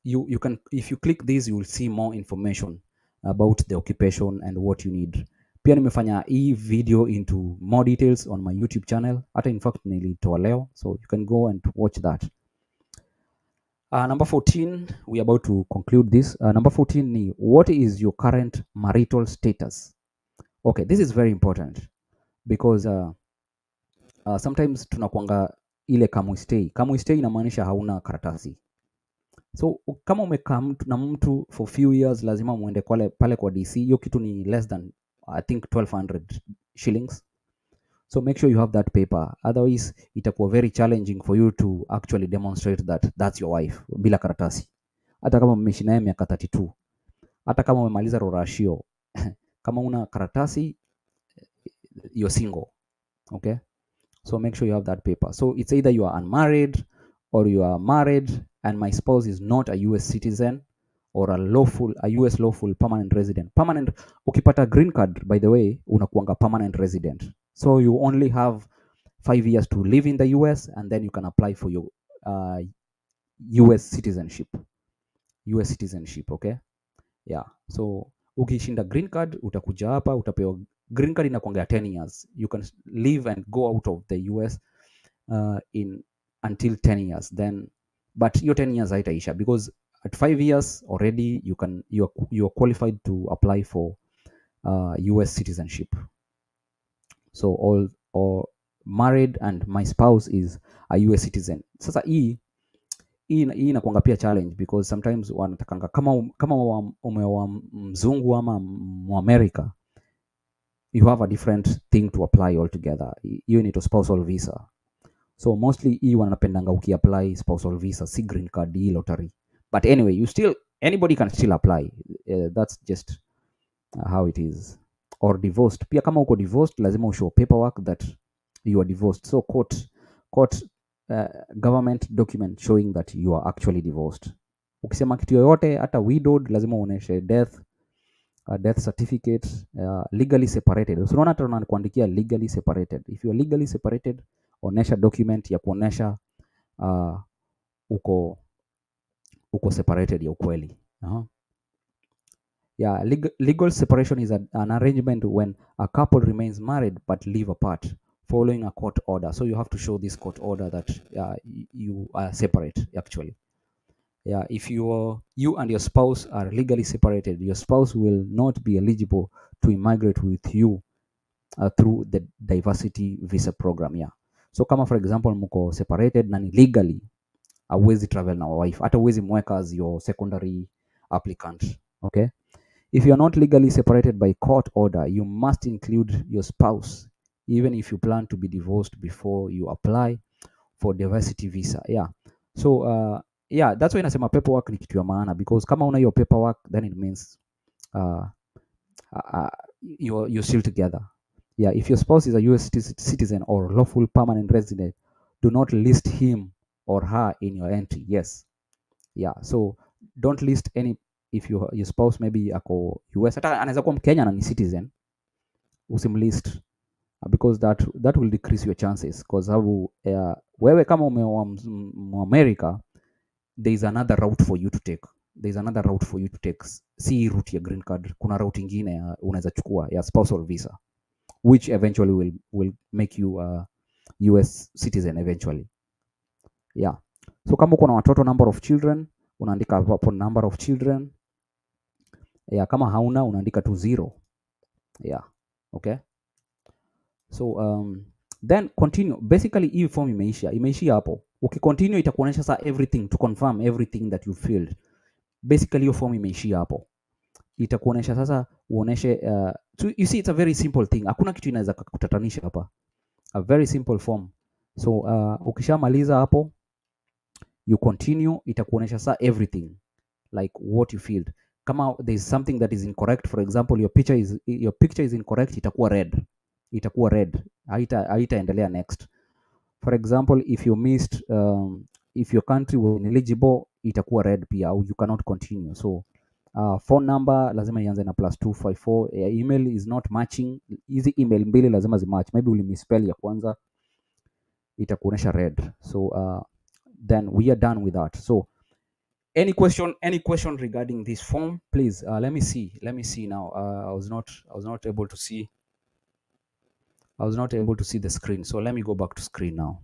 you can, if you click this, you will see more information about the occupation and what you need. Pia nimefanya hii video into more details on my YouTube channel. Hata in fact nilitoa leo, so you can go and watch that. Number 14, we are about to conclude this. Number 14 ni what is your current marital status? Okay, this is very important because sometimes tunakuanga ile kamwe stay inamaanisha hauna karatasi. So kama umekaa na mtu for few years, lazima muende pale kwa DC. Hiyo kitu ni less than I think 1200 shillings. So make sure you have that paper, otherwise itakuwa very challenging for you to actually demonstrate that that's your wife bila karatasi. Hata kama mmeishi naye miaka 32, hata kama umemaliza rorashio kama una karatasi, you're single. Okay, so make sure you have that paper. So it's either you are unmarried or you are married and my spouse is not a US citizen or a US lawful permanent resident. Ukipata green card, by the way, unakuanga permanent resident. So you only have 5 years to live in the US, and then you can apply for your US citizenship. Okay? Yeah. So ukishinda green card, utakuja hapa, utapewa green card, inakuanga 10 years. You can live and go out of the US in until 10 years. Then but your 10 years haitaisha, because at 5 years already you are qualified to apply for US citizenship. So married and my spouse is a US citizen. Sasa hii inakuanga pia challenge because sometimes wanatakanga kama umeoa mzungu ama Muamerika, you have a different thing to apply altogether. Hiyo inaitwa spousal visa. So mostly hii wanapendanga ukiapply spousal visa, si green card hii lottery. But anyway, anybody can still apply. That's just how it is. Or divorced. Pia kama uko divorced, lazima ushow paperwork that you are divorced. So court government document showing that you are actually divorced. Ukisema kitu yoyote, hata widowed, lazima uoneshe death certificate, legally separated. So unaona hata unakuandikia legally separated. If you are legally separated, onesha document ya kuonesha uko separated ya ukweli. Yeah, legal separation is an arrangement when a couple remains married but live apart following a court order. So you have to show this court order that you are separate actually. Yeah, if you and your spouse are legally separated, your spouse will not be eligible to immigrate with you through the diversity visa program. Yeah. So kama for example mko separated na ni legally, hauwezi travel na wife, hata huwezi mweka as your secondary applicant. Okay? If you are not legally separated by court order, you must include your spouse even if you plan to be divorced before you apply for diversity visa. Yeah. So yeah, that's why nasema paperwork ni kitu ya maana, because kama una hiyo paperwork then it means you're still together. Yeah, if your spouse is a US citizen or lawful permanent resident, do not list him or her in your entry. Yes. Yeah, so don't list any. If your spouse maybe ako US, hata anaweza kuwa Mkenya na ni citizen, usimlist because that will decrease your chances, because wewe kama umeoa America, there is another route for you to take. Si route ya green card, kuna route ingine unaweza chukua ya spousal visa, which eventually will make you a US citizen eventually. Yeah. So kama uko na watoto, number of children, unaandika hapo number of children. Yeah, kama hauna unaandika tu 0. Yeah. Okay. So then continue. Basically hii form imeishia hapo. Ukicontinue itakuonyesha sasa everything to confirm everything that you filled. Basically hiyo form imeishia hapo. Itakuonyesha sasa uoneshe so you see it's a very simple thing. Hakuna kitu inaweza kukutatanisha hapa. A very simple form. So ukishamaliza hapo, you continue, itakuonyesha sasa everything like what you filled. Kama there is something that is incorrect, for example your picture is incorrect, itakuwa red. Haitaendelea next. For example, if you missed if your country was ineligible, itakuwa red pia, au you cannot continue. So phone number lazima ianze na +254. Email is not matching. Hizi email mbili lazima zimatch. Maybe ulimisspell ya kwanza, itakuonyesha red. So then we are done with that. So any question regarding this form, please? Let me see now. I was not able to see the screen, so let me go back to screen now.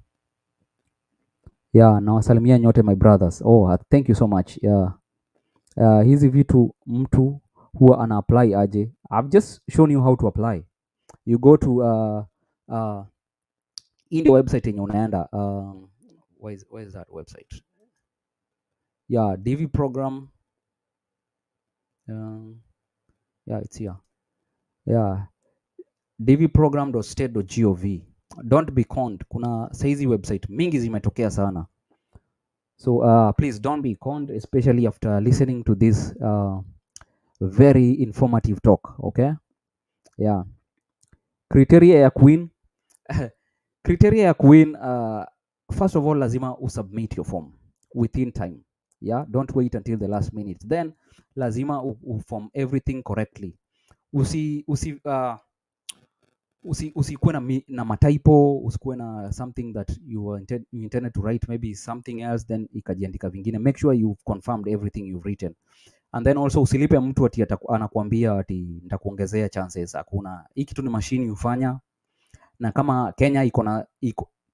Yeah, nawasalimia nyote my brothers. Thank you so much. Yeah. Hizi vitu mtu huwa ana apply aje? I've just shown you how to apply. You go to in the website yenye unaenda, where is that website? Yeah, DV program. Yeah, it's here. Yeah, dvprogram.state.gov. Don't be conned. Kuna saizi website mingi zimetokea sana. So please don't be conned, especially after listening to this very informative talk. Okay? Yeah. Criteria ya queen. Criteria ya queen, first of all lazima usubmit your form within time. Yeah, don't wait until the last minute. Then lazima uform everything correctly. Usikuwe na matypo, usikuwe na something that you intended to write maybe something else then ikajiandika vingine. Make sure you've confirmed everything you've written. And then also usilipe mtu ati anakuambia ati nitakuongezea chances. Hakuna. Hii kitu ni machine ufanya. Na kama Kenya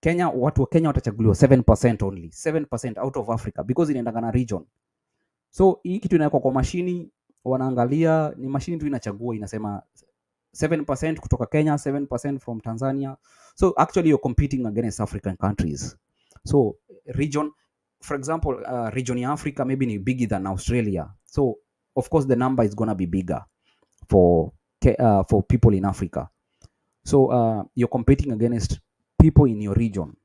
Kenya, watu wa Kenya watachaguliwa 7% only. 7% out of Africa because inaendanga na region. So hii kitu inawekwa kwa mashini, wanaangalia, ni mashini tu inachagua, inasema 7% kutoka Kenya, 7% from Tanzania. So actually you're competing against African countries. So region, for example, region ya Africa maybe ni bigger than Australia. So of course the number is gonna be bigger for people in Africa. So you're competing against people in your region.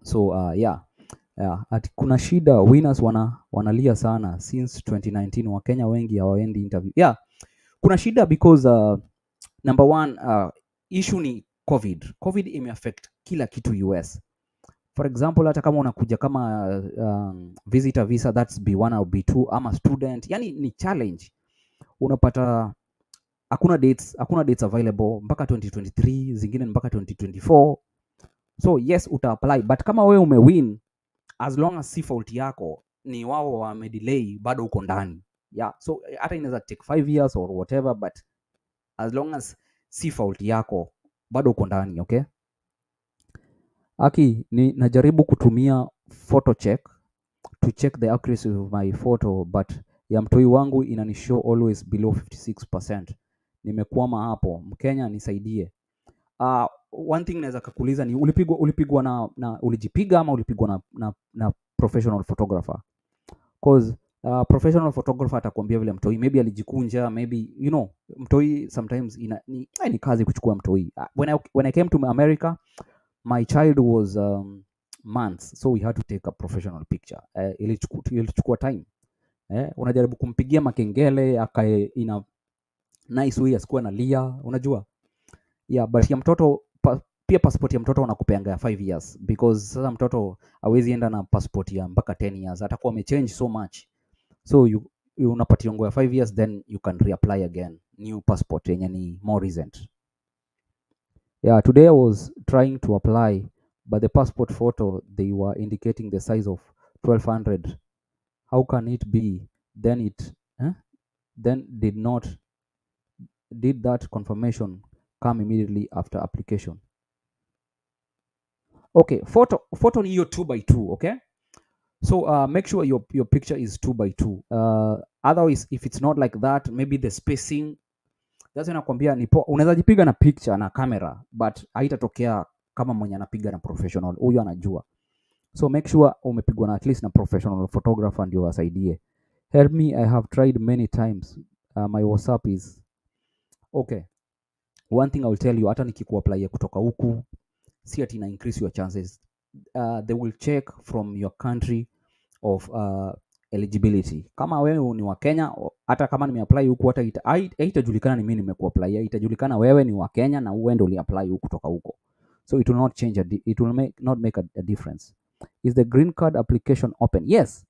So yeah. Yeah, ati kuna shida winners wanalia sana since 2019 Wakenya wengi hawaendi interview. Yeah, kuna shida because number one, issue ni COVID. COVID imeaffect kila kitu US. For example, hata kama unakuja kama visitor visa, that's B1 au B2 ama student, yani ni challenge. Unapata hakuna dates available mpaka 2023, zingine mpaka 2024. So yes, uta apply, but kama wewe umewin, as long as si fault yako, ni wao wamedelay, bado uko ndani. Yeah, so hata inaweza take 5 years or whatever, but as long as si fault yako, bado uko ndani, okay? Aki, najaribu kutumia photo check to check the accuracy of my photo, but ya mtoi wangu inanishow always below 56%. Nimekwama hapo. Mkenya nisaidie. One thing naweza kukuuliza ni ulipigwa na ulijipiga ama ulipigwa na professional photographer? Cause professional photographer atakwambia vile mtoi maybe alijikunja, maybe mtoi sometimes ni kazi kuchukua mtoi. When I came to America, my child was months, so we had to take a professional picture. Ilichukua time. Unajaribu kumpigia makengele akae ina nice way, asikuwa analia, unajua. Yeah, but ya mtoto pia passport ya mtoto wanakupeanga 5 years because sasa mtoto hawezi enda na passport ya mpaka 10 years, atakuwa amechange so much. So you unapatia ngo ya 5 years, then you can reapply again new passport yenye ni more recent. Yeah, today I was trying to apply, but the passport photo they were indicating the size of 1200. How can it be? Then did that confirmation come immediately after application? Okay, photo ni hiyo 2x2, okay? So make sure your picture is 2x2. Otherwise if it's not like that, maybe the spacing, that's when nakwambia unaweza jipiga na picture na camera, but haitatokea kama mwenye anapiga na professional, huyo anajua. So make sure umepigwa na at least na professional photographer ndio wasaidie. Help me, I have tried many times. My WhatsApp is okay. One thing I will tell you, hata nikikuapply kutoka huku, si ati na increase your chances. They will check from your country of eligibility. Kama wewe ni wa Kenya, hata kama nimeapply huku, hata haitajulikana ni mimi nimekuapply, itajulikana wewe ni wa Kenya na wewe ndio uliapply huku kutoka huko. So it will not change it will not make a difference. Is the green card application open? Yes,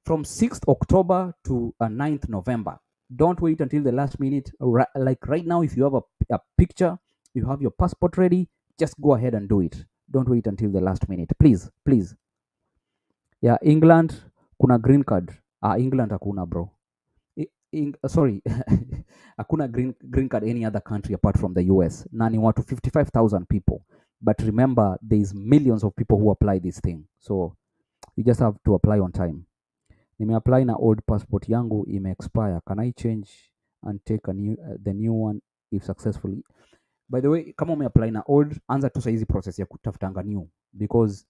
from 6th October to 9th November. Don't wait until the last minute. Like right now, if you have a picture, you have your passport ready, just go ahead and do it. Don't wait until the last minute, please. Yeah, England kuna green card. England hakuna bro. Sorry. Hakuna green card any other country apart from the US. Na ni watu 55,000 people. But remember, there is millions of people who apply this thing. So you just have to apply on time. Nimeapply na old passport yangu ime-expire. Can I change and take the new one if successfully? By the way, kama umeapply na old, anza tu saizi process ya kutafutanga new, because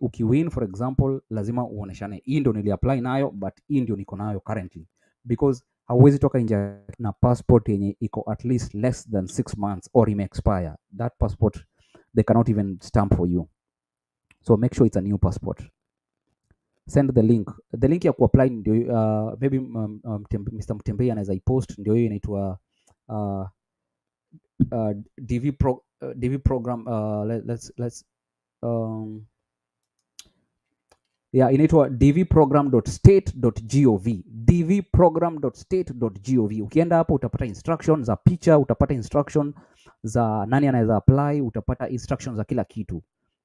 ukiwin for example, lazima uoneshane hii ndio niliapply nayo, but hii ndio niko nayo currently, because hauwezi toka nje na passport yenye iko at least less than 6 months or ime-expire. That passport they cannot even stamp for you. So make sure it's a new passport. Send the link ya kuapply ndio maybe Mr. Mtembei anaweza ipost, ndio hiyo inaitwa DV program. Let's yeah, inaitwa dvprogram.state.gov. dvprogram.state.gov. Ukienda hapo utapata instruction za picha, utapata instruction za nani anaweza apply, utapata instructions za kila kitu.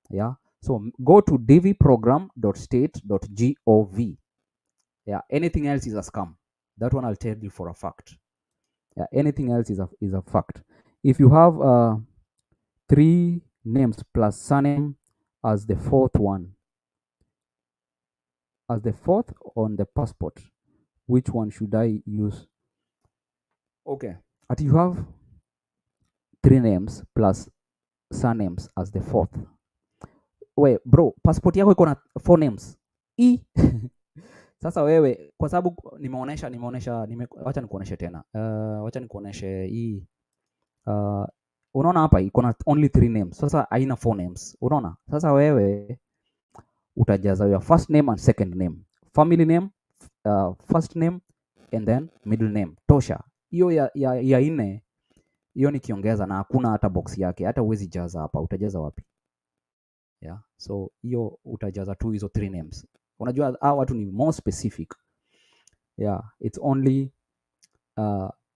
Yeah, so go to dvprogram.state.gov. Yeah, anything else is a scam. That one I'll tell you for a fact. Yeah, anything else is a fact. If you have 3 names plus surname as the fourth on the passport, which one should I use? Okay, Ati you have three names plus surnames as the fourth. We bro, passport yako iko na four names e. Sasa wewe, kwa sababu wacha nikuoneshe tena, wacha nikuoneshe hii. Unaona hapa iko na only three names, sasa haina four names. Unaona sasa, wewe utajaza your first name and second name, family name, first name and then middle name. Tosha hiyo ya nne. Hiyo nikiongeza na hakuna hata box yake, hata uwezi jaza hapa. Utajaza wapi? Yeah, so hiyo utajaza tu hizo three names. Unajua hao watu ni more specific. Yeah, it's only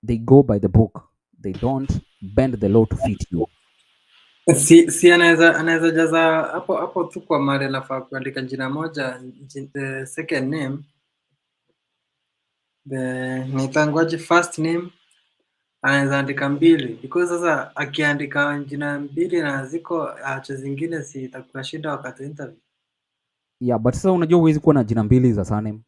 they go by the book, they don't bend the law to fit you. Si anaweza jaza hapo tu kwa mara nafaa kuandika jina moja, the second name, the nitangwaje first name, anaweza andika mbili, because sasa akiandika jina mbili na ziko acha zingine, si itakuwa shida wakati interview. Yeah, but sasa unajua huwezi kuwa na jina mbili za surname.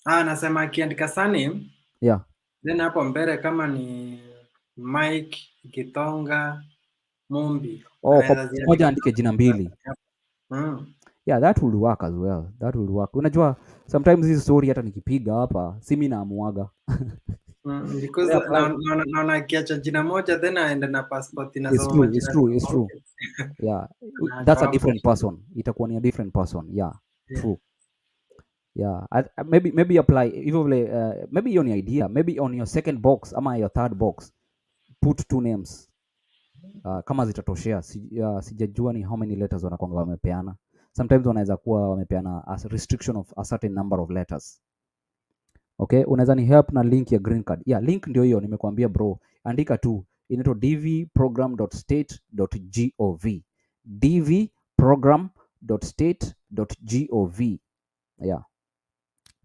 Nasema akiandika surname, yeah, then hapo mbele kama ni Mike Gitonga Mumbi, kwa moja andike jina mbili. Yeah, that will work as well, that will work. Unajua sometimes hii story hata nikipiga hapa si mimi naamuaga. Because naona akiacha jina moja then aende na passport inasoma jina. It's true. Yeah, that's a different person. Itakuwa ni a different person. Yeah, true. Yeah, maybe apply hivyo vile. Maybe hiyo ni idea. Maybe on your second box ama your third box put two names. Kama zitatoshea. Sijajua ni how many letters wanakwanga wamepeana. Sometimes wanaweza kuwa wamepeana a restriction of a certain number of letters. Okay, unaweza ni help na link ya green card. Yeah, link ndio hiyo nimekuambia bro. Andika tu, inaitwa dvprogram.state.gov. dvprogram.state.gov. Yeah.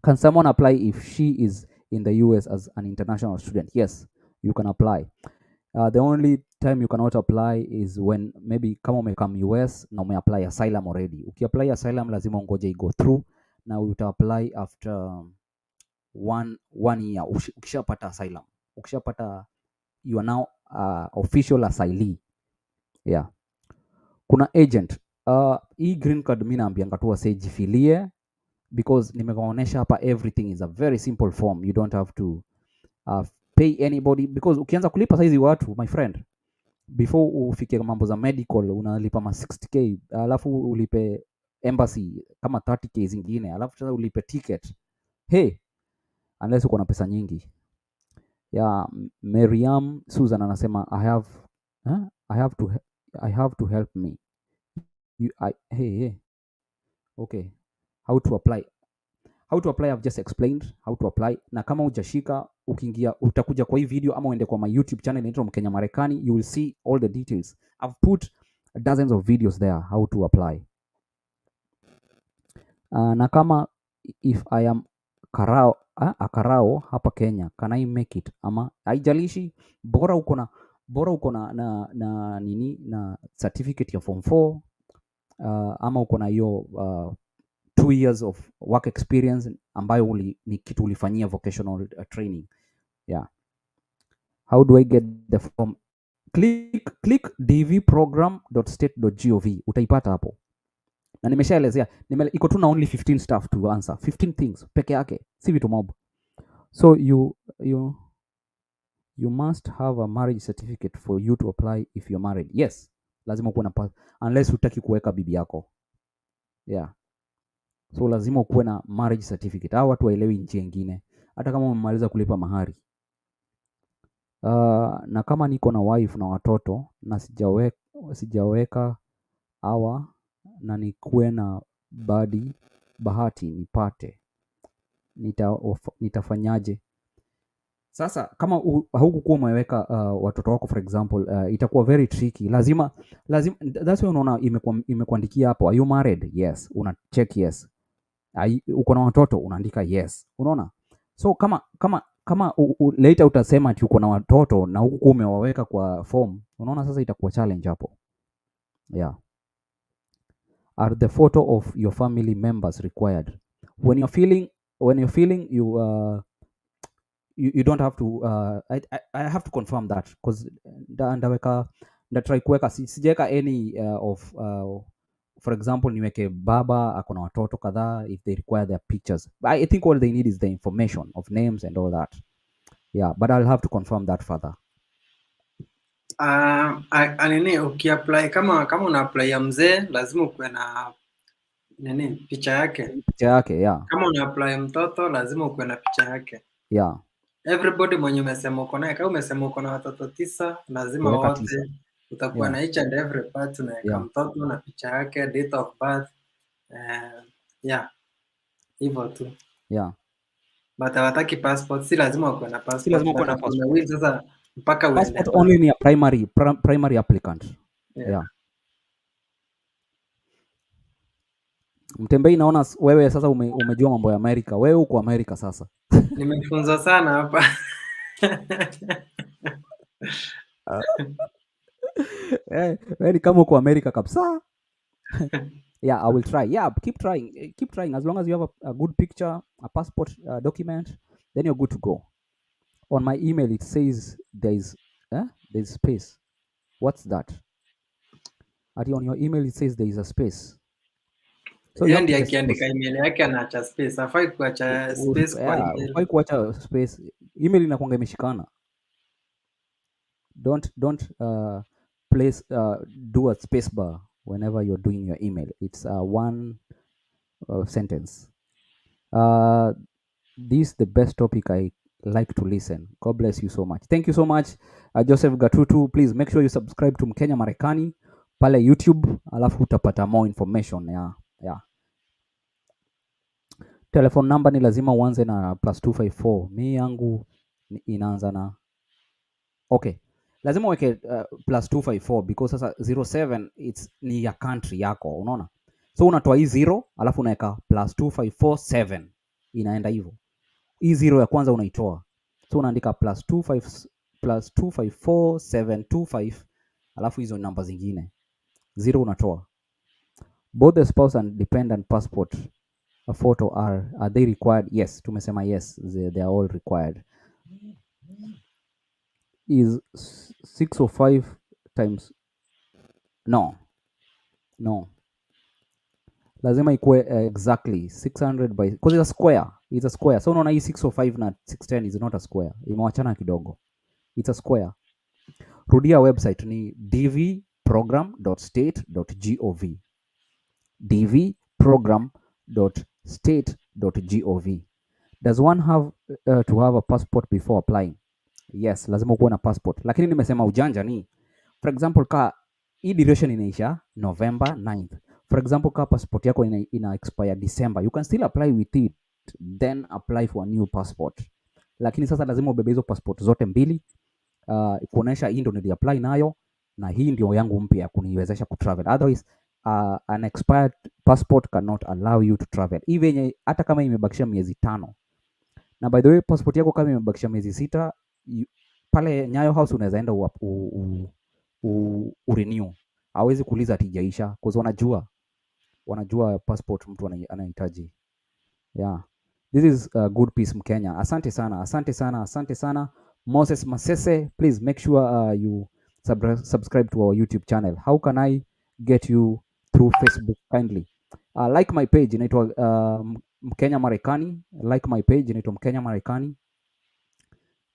Can someone apply if she is in the US as an international student? Yes, you can apply. The only time you cannot apply is when maybe kama umekam US na umeapply asylum already. Ukiapply asylum lazima ungoje go through na uta apply after one year. Ukishapata asylum, you are now official asylee. Yeah. Kuna agent. Hii green card mimi naambianga tu wasijifilie, because nimekuonyesha hapa everything is a very simple form. You don't have to pay anybody, because ukianza kulipa saizi watu, my friend, before ufike mambo za medical unalipa ma 60k, alafu ulipe embassy kama 30k zingine, alafu sasa ulipe ticket. Hey, unless uko na pesa nyingi. Yeah, Miriam Susan anasema I have to help me. Hey. Okay. How to apply? I've just explained how to apply. Na kama hujashika, ukiingia utakuja kwa hii video ama uende kwa my YouTube channel inaitwa Mkenya Marekani, you will see all the details. I've put dozens of videos there how to apply. Na kama if I am a karao hapa Kenya, can I make it? Ama haijalishi, bora uko na nini na certificate ya form 4, ama uko na hiyo 2 years of work experience ambayo ni kitu ulifanyia vocational training. Yeah. How do I get the form? Click dvprogram.state.gov, utaipata hapo. Na nimeshaelezea, iko tu na only 15 stuff to answer. 15 things peke yake, si vitu mob. So you must have a marriage certificate for you to apply if you're married. Yes, lazima ukuwe na unless hutaki kuweka bibi yako. Yeah. So lazima ukuwe na marriage certificate. Hao watu waelewi nchi nyingine, hata kama umemaliza kulipa mahari. Na kama niko na wife na watoto na sijaweka hawa na nikuwe na bahati nipate, nitafanyaje? Sasa kama haukukuwa umeweka watoto wako for example, itakuwa very tricky. Lazima that's why unaona imekuandikia hapo, are you married? Yes, una check yes. Uko na watoto, unaandika yes. Unaona? So kama later utasema ati uko na watoto na huku umewaweka kwa form, unaona sasa itakuwa challenge hapo. Yeah. Are the photo of your family members required? When you're feeling you don't have to I have to confirm that because ndaweka ndatry kuweka sijaweka any of for example niweke baba akona watoto kadhaa if they require their pictures. I think all they need is the information of names and all that. Yeah, but I'll have to confirm that further. Nini ukiapply kama una apply ya mzee lazima ukuwe na nini picha yake. Picha yake, yeah. Kama una apply mtoto lazima ukuwe na picha yake. Yeah. Everybody mwenye umesema uko naye, kama umesema uko na watoto 9 lazima Weka wote 9. utakuwa na Yeah. each and every part unaweka Yeah. mtoto na picha yake, date of birth, yeah, hivyo tu. Yeah. But hawataki passport, si lazima ukuwe na Si passport. lazima But ukuwe na after passport. umewin sasa mpaka uende Passport only ni a primary applicant. Yeah. Yeah. Mtembei, naona wewe sasa umejua mambo ya Amerika. Wewe uko Amerika sasa. Nimefunzwa sana hapa. Wewe ni kama uko Amerika kabisa. Yeah, I will try. Yeah, keep trying. Keep trying. As long as you have a good picture, a passport document, then you're good to go. On my email, it says there's space. What's that? On your email, it says there is a space. So you have to akiandika email yake anaacha space. Hafai kuacha space kwa email. Hafai kuacha space. Email inakuanga imeshikana. Don't place do a space bar whenever you're doing your email. It's one sentence. This is the best topic I like to listen. God bless you so much. Thank you so much, Joseph Gatutu. Please make sure you subscribe to Mkenya Marekani pale YouTube, alafu utapata more information. Yeah. Telephone number ni lazima uanze na +254. Mi yangu inaanza na okay. Lazima uweke +254 because sasa 07 ni ya country yako, unaona? So unatoa hii 0 alafu unaweka +2547. Inaenda hivyo. Hii 0 ya kwanza unaitoa. So unaandika +254725 alafu hizo namba zingine. 0 unatoa. Both the spouse and dependent passport a photo are they required? Yes, tumesema yes, they are all required. Is 605 times no, lazima ikuwe exactly 600 by because it's a square. So unaona hii 605 na 610 is not a square, imewachana kidogo, it's a square. Rudia website ni dvprogram.state.gov, dvprogram.state.gov. Does one have to have a passport before applying? Yes, lazima ukuwe na passport, lakini nimesema ujanja ni for example ka hii duration inaisha November 9th. For example ka passport yako ina expire December, you can still apply with it, then apply for a new passport. Lakini sasa lazima ubebe hizo passport zote mbili, kuonesha hii ndio niliapply nayo na hii ndio yangu mpya kuniwezesha kutravel. Otherwise an expired passport cannot allow you to travel. Even hata kama imebakisha miezi 5. Na by the way, passport yako kama imebakisha miezi 6, pale Nyayo House unaweza enda urenew. Hawezi kuuliza ati haijaisha because wanajua passport mtu anahitaji. Yeah. This is a good piece Mkenya. Asante sana. Moses Masese, please make sure you subscribe to our YouTube channel. How can I get you through Facebook? Kindly like my page inaitwa Mkenya Marekani. Like my page inaitwa Mkenya Marekani,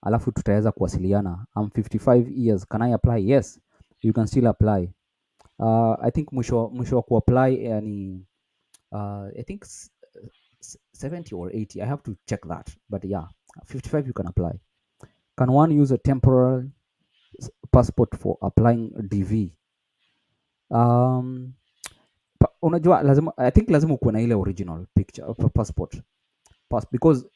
alafu tutaweza kuwasiliana. I'm 55 years. Can I apply? Yes, you can still apply. I think mwisho wa kuapply yani I think 70 or 80. I have to check that, but yeah, 55 you can apply. Can one use a temporary passport for applying DV? Unajua I think lazima ukuwe na ile original picture of a passport because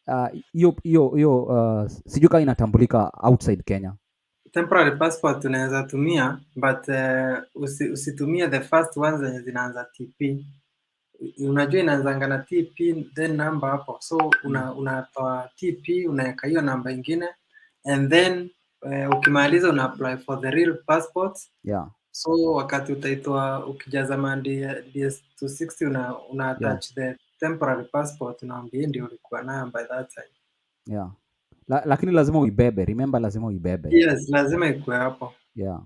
hiyo sijui kama inatambulika outside Kenya. Temporary passport unaweza tumia but usitumie the first ones zenye zinaanza TP. Unajua inaanzanga na TP then number hapo, so unatoa TP unaweka hiyo namba ingine and then ukimaliza una apply for the real passport. Yeah. So wakati utaitoa ukijaza mandi DS260 una attach the temporary passport, unaambia ndio ulikuwa nayo by that time. Yeah. Lakini lazima uibebe, remember lazima uibebe. Yes, lazima ikuwe hapo. Yeah.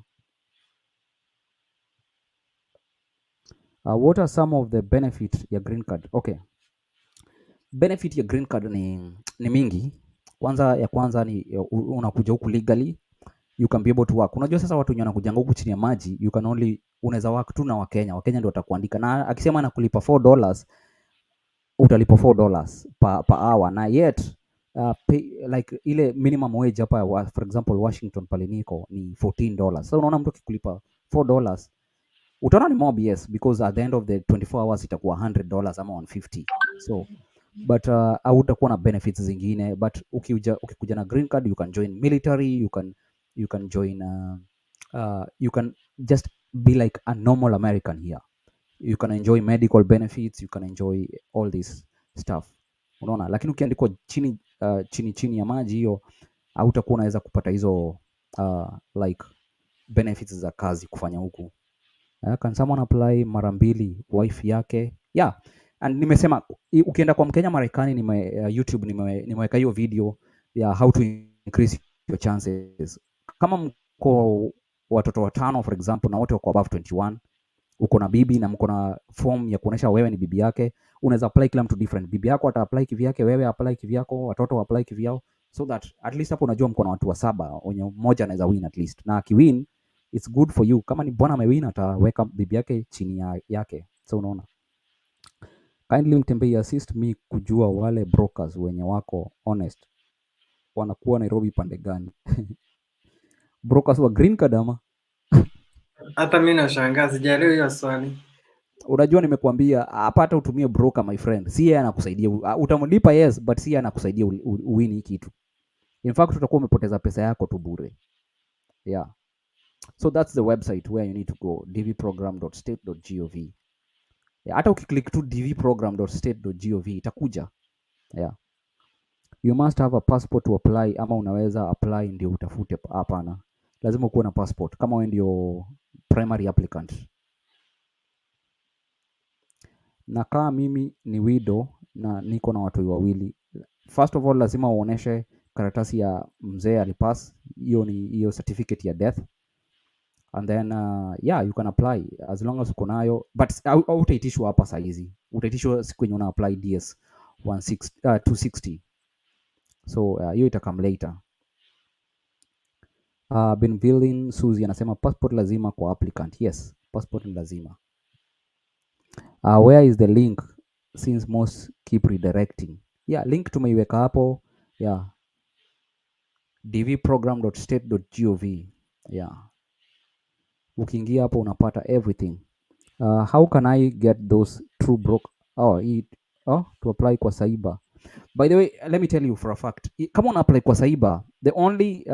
What are some of the benefits ya green card? Okay. Benefit ya green card ni mingi. Ya kwanza ni unakuja huku legally, you can be able to work. Unajua sasa watu wenye wanakuja huku chini ya maji, unaweza work tu na Wakenya. Wakenya ndio watakuandika. Na akisema anakulipa $4, utalipa $4 per hour. Na yet like ile minimum wage hapa for example Washington pale niko ni $14. So unaona mtu akikulipa $4, utaona ni mob, yes, because at the end of the 24 hours itakuwa $100 ama $150. So but hautakuwa na benefits zingine, but ukikuja na green card you can join military, you can join you can just be like a normal American here. You can enjoy medical benefits, you can enjoy all this stuff, unaona. Lakini ukiandikwa chini ya maji, hiyo hautakuwa unaweza kupata hizo like benefits za kazi kufanya huku. Can someone apply mara mbili wife yake? Yeah. And nimesema ukienda kwa Mkenya Marekani, YouTube nimeweka hiyo video ya how to increase your chances. Kama mko watoto watano for example na wote wako above 21, uko na bibi na mko na form ya kuonesha wewe ni bibi yake, unaweza apply kila mtu different. Bibi yako ata apply kivyake, wewe apply kivyako, watoto apply kivyao, so that at least hapo unajua mko na watu wa 7 wenye mmoja anaweza win at least. Na akiwin it's good for you. Kama ni bwana amewin, ataweka bibi yake chini yake. So unaona. Kindly mtembei assist me kujua wale brokers wenye wako honest wanakuwa Nairobi pande gani? Brokers wa green card ama? Hata mimi nashangaa, sijaelewa hiyo swali. Unajua nimekuambia hapa, hata utumie broker my friend, si yeye anakusaidia. Utamlipa yes, but si yeye anakusaidia uwini kitu. In fact utakuwa umepoteza pesa yako tu bure. Yeah. So that's the website where you need to go, dvprogram.state.gov. Yeah, hata ukiklik tu dvprogram.state.gov itakuja. Yeah. You must have a passport to apply, ama unaweza apply ndio utafute? Hapana, lazima ukuwe na passport kama wewe ndio primary applicant. Na kama mimi ni widow na niko na watu wawili, first of all lazima uoneshe karatasi ya mzee alipass, hiyo ni hiyo certificate ya death, and then yeah you can apply as long as uko nayo, but utaitishwa hapa saa hizi, utaitishwa siku yenye una apply DS 260. So hiyo itakam later. Benvilin Suzy anasema passport lazima kwa applicant. Yes, passport ni lazima. Where is the link since most keep redirecting? Yeah, link tumeiweka hapo. Yeah, dvprogram.state.gov. Yeah, ukiingia hapo unapata everything. How can I get those true to apply kwa cyber? By the way, let me tell you for a fact, kama una apply kwa cyber, the only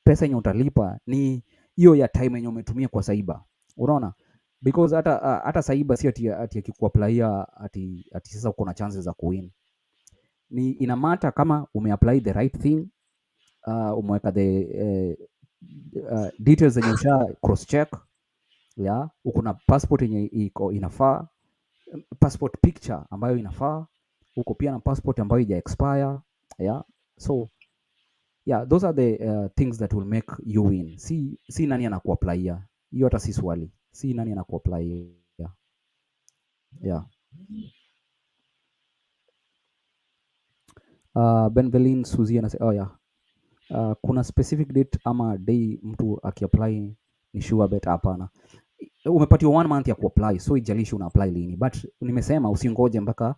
pesa yenye utalipa ni hiyo ya time yenye umetumia kwa cyber, unaona, because hata cyber si ati akikuapplyia ati sasa uko na chances za kuwin. Ni ina matter kama umeapply the right thing, umeweka the details zenye usha cross check, yeah, uko na passport yenye iko inafaa, passport picture ambayo inafaa, uko pia na passport ambayo haija expire, yeah. So yeah, those are the things that will make you win. Si nani anakuapplyia hiyo, hata si swali, si nani anakuapplyia. Yeah. Benvelin Suzy anasema yeah. Kuna specific date ama day mtu akiapply ni sure bet? Hapana, umepatiwa 1 month ya kuapply, so ijalishi una apply lini, but nimesema usingoje mpaka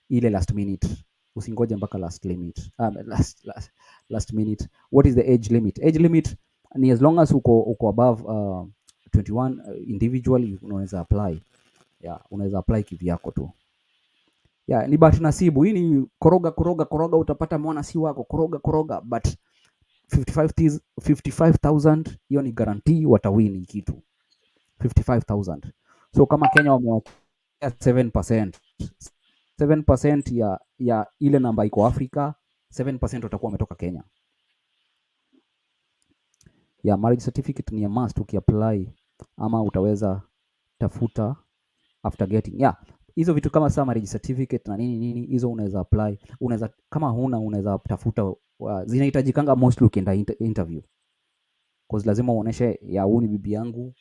ile last minute, usingoje mpaka last minute. What is the age limit? Age limit ni as long as uko above 21 individual unaweza apply. Yeah, unaweza apply kivyako tu. Yeah, ni bahati nasibu. Hii ni koroga utapata mwana si wako, koroga but 55,000 hiyo ni guarantee watawini kitu 55,000. So kama Kenya wamewekea 7% ya ile namba iko Afrika, 7% watakuwa wametoka Kenya. Yeah, marriage certificate ni a must ukiapply, ama utaweza tafuta after getting. Yeah, hizo vitu kama marriage certificate na nini hizo unaweza apply. Unaweza kama huna, unaweza tafuta zinahitajikanga mostly ukienda interview, cause lazima uoneshe ya huu ni bibi yangu,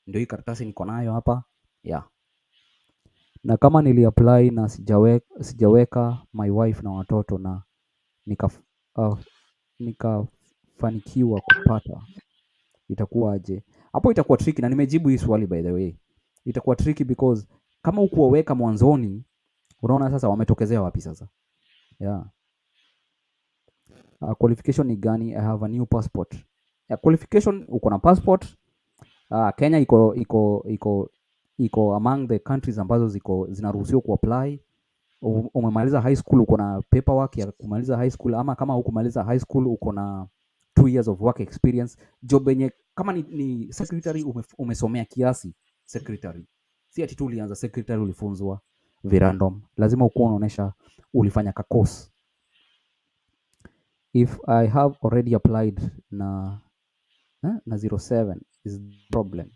ndio hii karatasi niko nayo hapa yeah. Na kama niliapply na sijaweka my wife na watoto na nika nikafanikiwa kupata, itakuwa aje? Hapo itakuwa tricky, na nimejibu hii swali by the way. Itakuwa tricky because kama ukuwaweka mwanzoni, unaona sasa wametokezea wapi sasa? Yeah. Qualification ni gani? I have a new passport. Qualification, uko na passport. Kenya iko among the countries ambazo zinaruhusiwa kuapply. Umemaliza high school, uko na paperwork ya kumaliza high school, ama kama hukumaliza high school uko na 2 years of work experience. Job yenye kama ni secretary, umesomea kiasi secretary, si ati tu ulianza secretary ulifunzwa virandom, lazima ukuwa unaonesha ulifanya ka course. If I have already applied na 07 is the problem.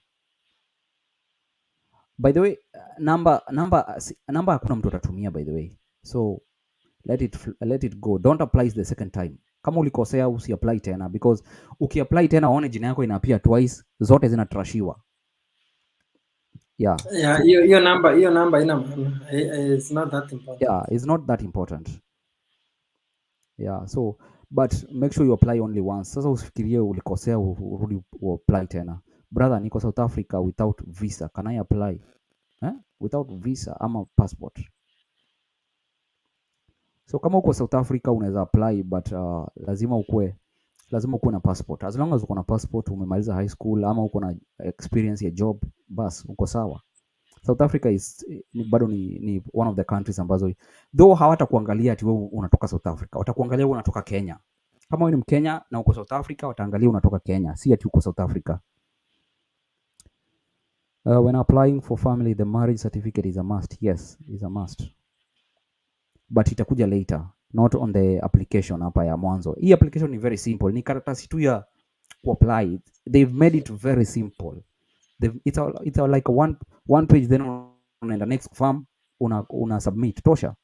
By the way, namba hakuna mtu atatumia by the way, so let it go, don't apply the second time. Kama ulikosea usiapply tena, because ukiapply tena uone jina yako inaapia twice, zote zinatrashiwa. Yeah. Yeah, hiyo namba ina maana. It's not that important. Yeah, it's not that important. Yeah, so but make sure you apply only once. Sasa usifikirie ulikosea urudi uapply tena. Brother, niko South Africa without visa, can I apply? Without visa ama passport. So kama uko South Africa unaweza apply, but lazima ukuwe na passport. As long as uko na passport, umemaliza high school ama uko na experience ya job, bas uko sawa. South Africa bado ni one of the countries ambazo though hawatakuangalia ati wewe unatoka South Africa, watakuangalia wewe unatoka Kenya. Kama wewe ni Mkenya na uko South Africa, wataangalia unatoka Kenya, si ati uko South Africa. When applying for family, the marriage certificate is a must. Yes, is a must. But itakuja later, not on the application hapa ya mwanzo. Hii application ni very simple, ni karatasi tu ya kuapply. They've made it very simple. It's like one page, then unaenda next form, una submit, tosha.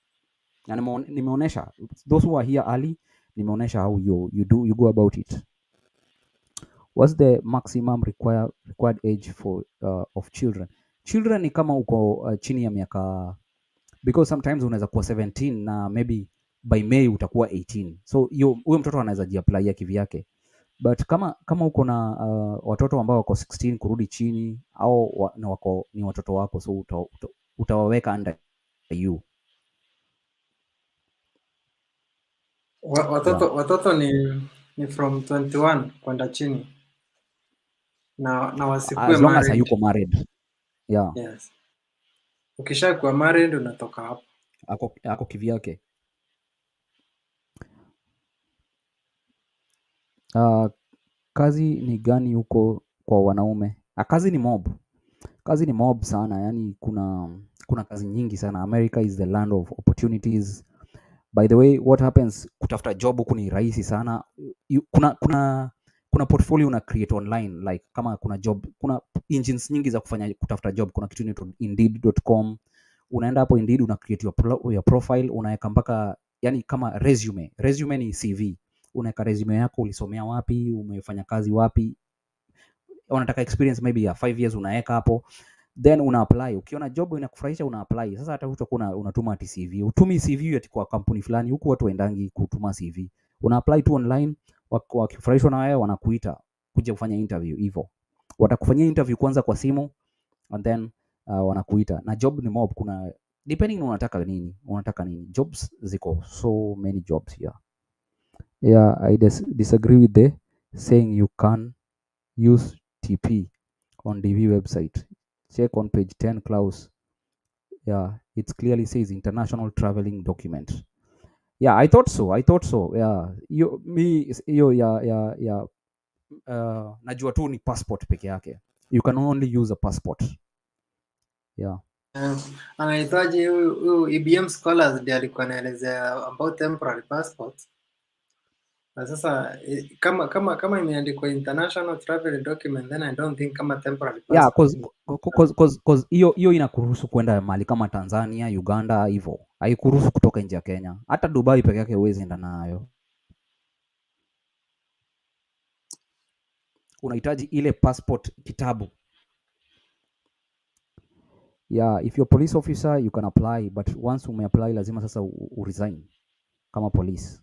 Na nimeonesha those who are here early, nimeonesha how you go about it. What's the maximum required age for of children? Children ni kama uko chini ya miaka, because sometimes unaweza kuwa 17 na maybe by May utakuwa 18. So huyo mtoto anaweza jiapply kivyake. But kama uko na watoto ambao wako 16 kurudi chini, au ni watoto wako, so utawaweka under you. Watoto ni from 21 kwenda chini, na wasikue as long as hayuko married. Yeah. Yes. Ukishakuwa married unatoka hapo. Ako kivyake. Kazi ni gani huko kwa wanaume? Kazi ni mob sana, yani kuna kazi nyingi sana. America is the land of opportunities. By the way, what happens, kutafuta job huku ni rahisi sana. Kuna portfolio una create online, like kama kuna job, kuna engines nyingi za kutafuta job. Kuna kitu inaitwa indeed.com. Unaenda hapo Indeed, una create your profile, unaweka mpaka, yani kama resume ni CV. Unaweka resume yako, ulisomea wapi, umefanya kazi wapi, unataka experience maybe ya 5 years, unaweka hapo, then una apply. Ukiona job inakufurahisha una apply. Sasa hata utakuwa unatuma ati CV, utumi CV ati kwa kampuni fulani, huku watu waendangi kutuma CV. Una apply tu online, wakifurahishwa na wewe wanakuita kuja kufanya interview. Hivyo watakufanyia interview kwanza kwa simu, and then wanakuita. Na job ni mob, kuna depending unataka nini. Jobs ziko so many jobs here. Yeah, I disagree with the saying you can use TP on DV website. Check on page 10 clause. Yeah, it clearly says international traveling document. Yeah, I thought so. Yeah, najua tu ni passport peke yake. You can only use a passport. Yeah. Anaitwaje huyu EBM scholars ndiye alikuwa anaelezea about temporary passport. Na sasa kama imeandikwa international travel document, then I don't think kama temporary passport. Yeah, cause hiyo inakuruhusu kwenda mahali kama Tanzania, Uganda hivyo. Haikuruhusu kutoka nje ya Kenya. Hata Dubai peke yake huwezi enda nayo. unahitaji ile passport kitabu. Yeah, if you're a police officer you can apply, but once umeapply lazima sasa uresign kama police,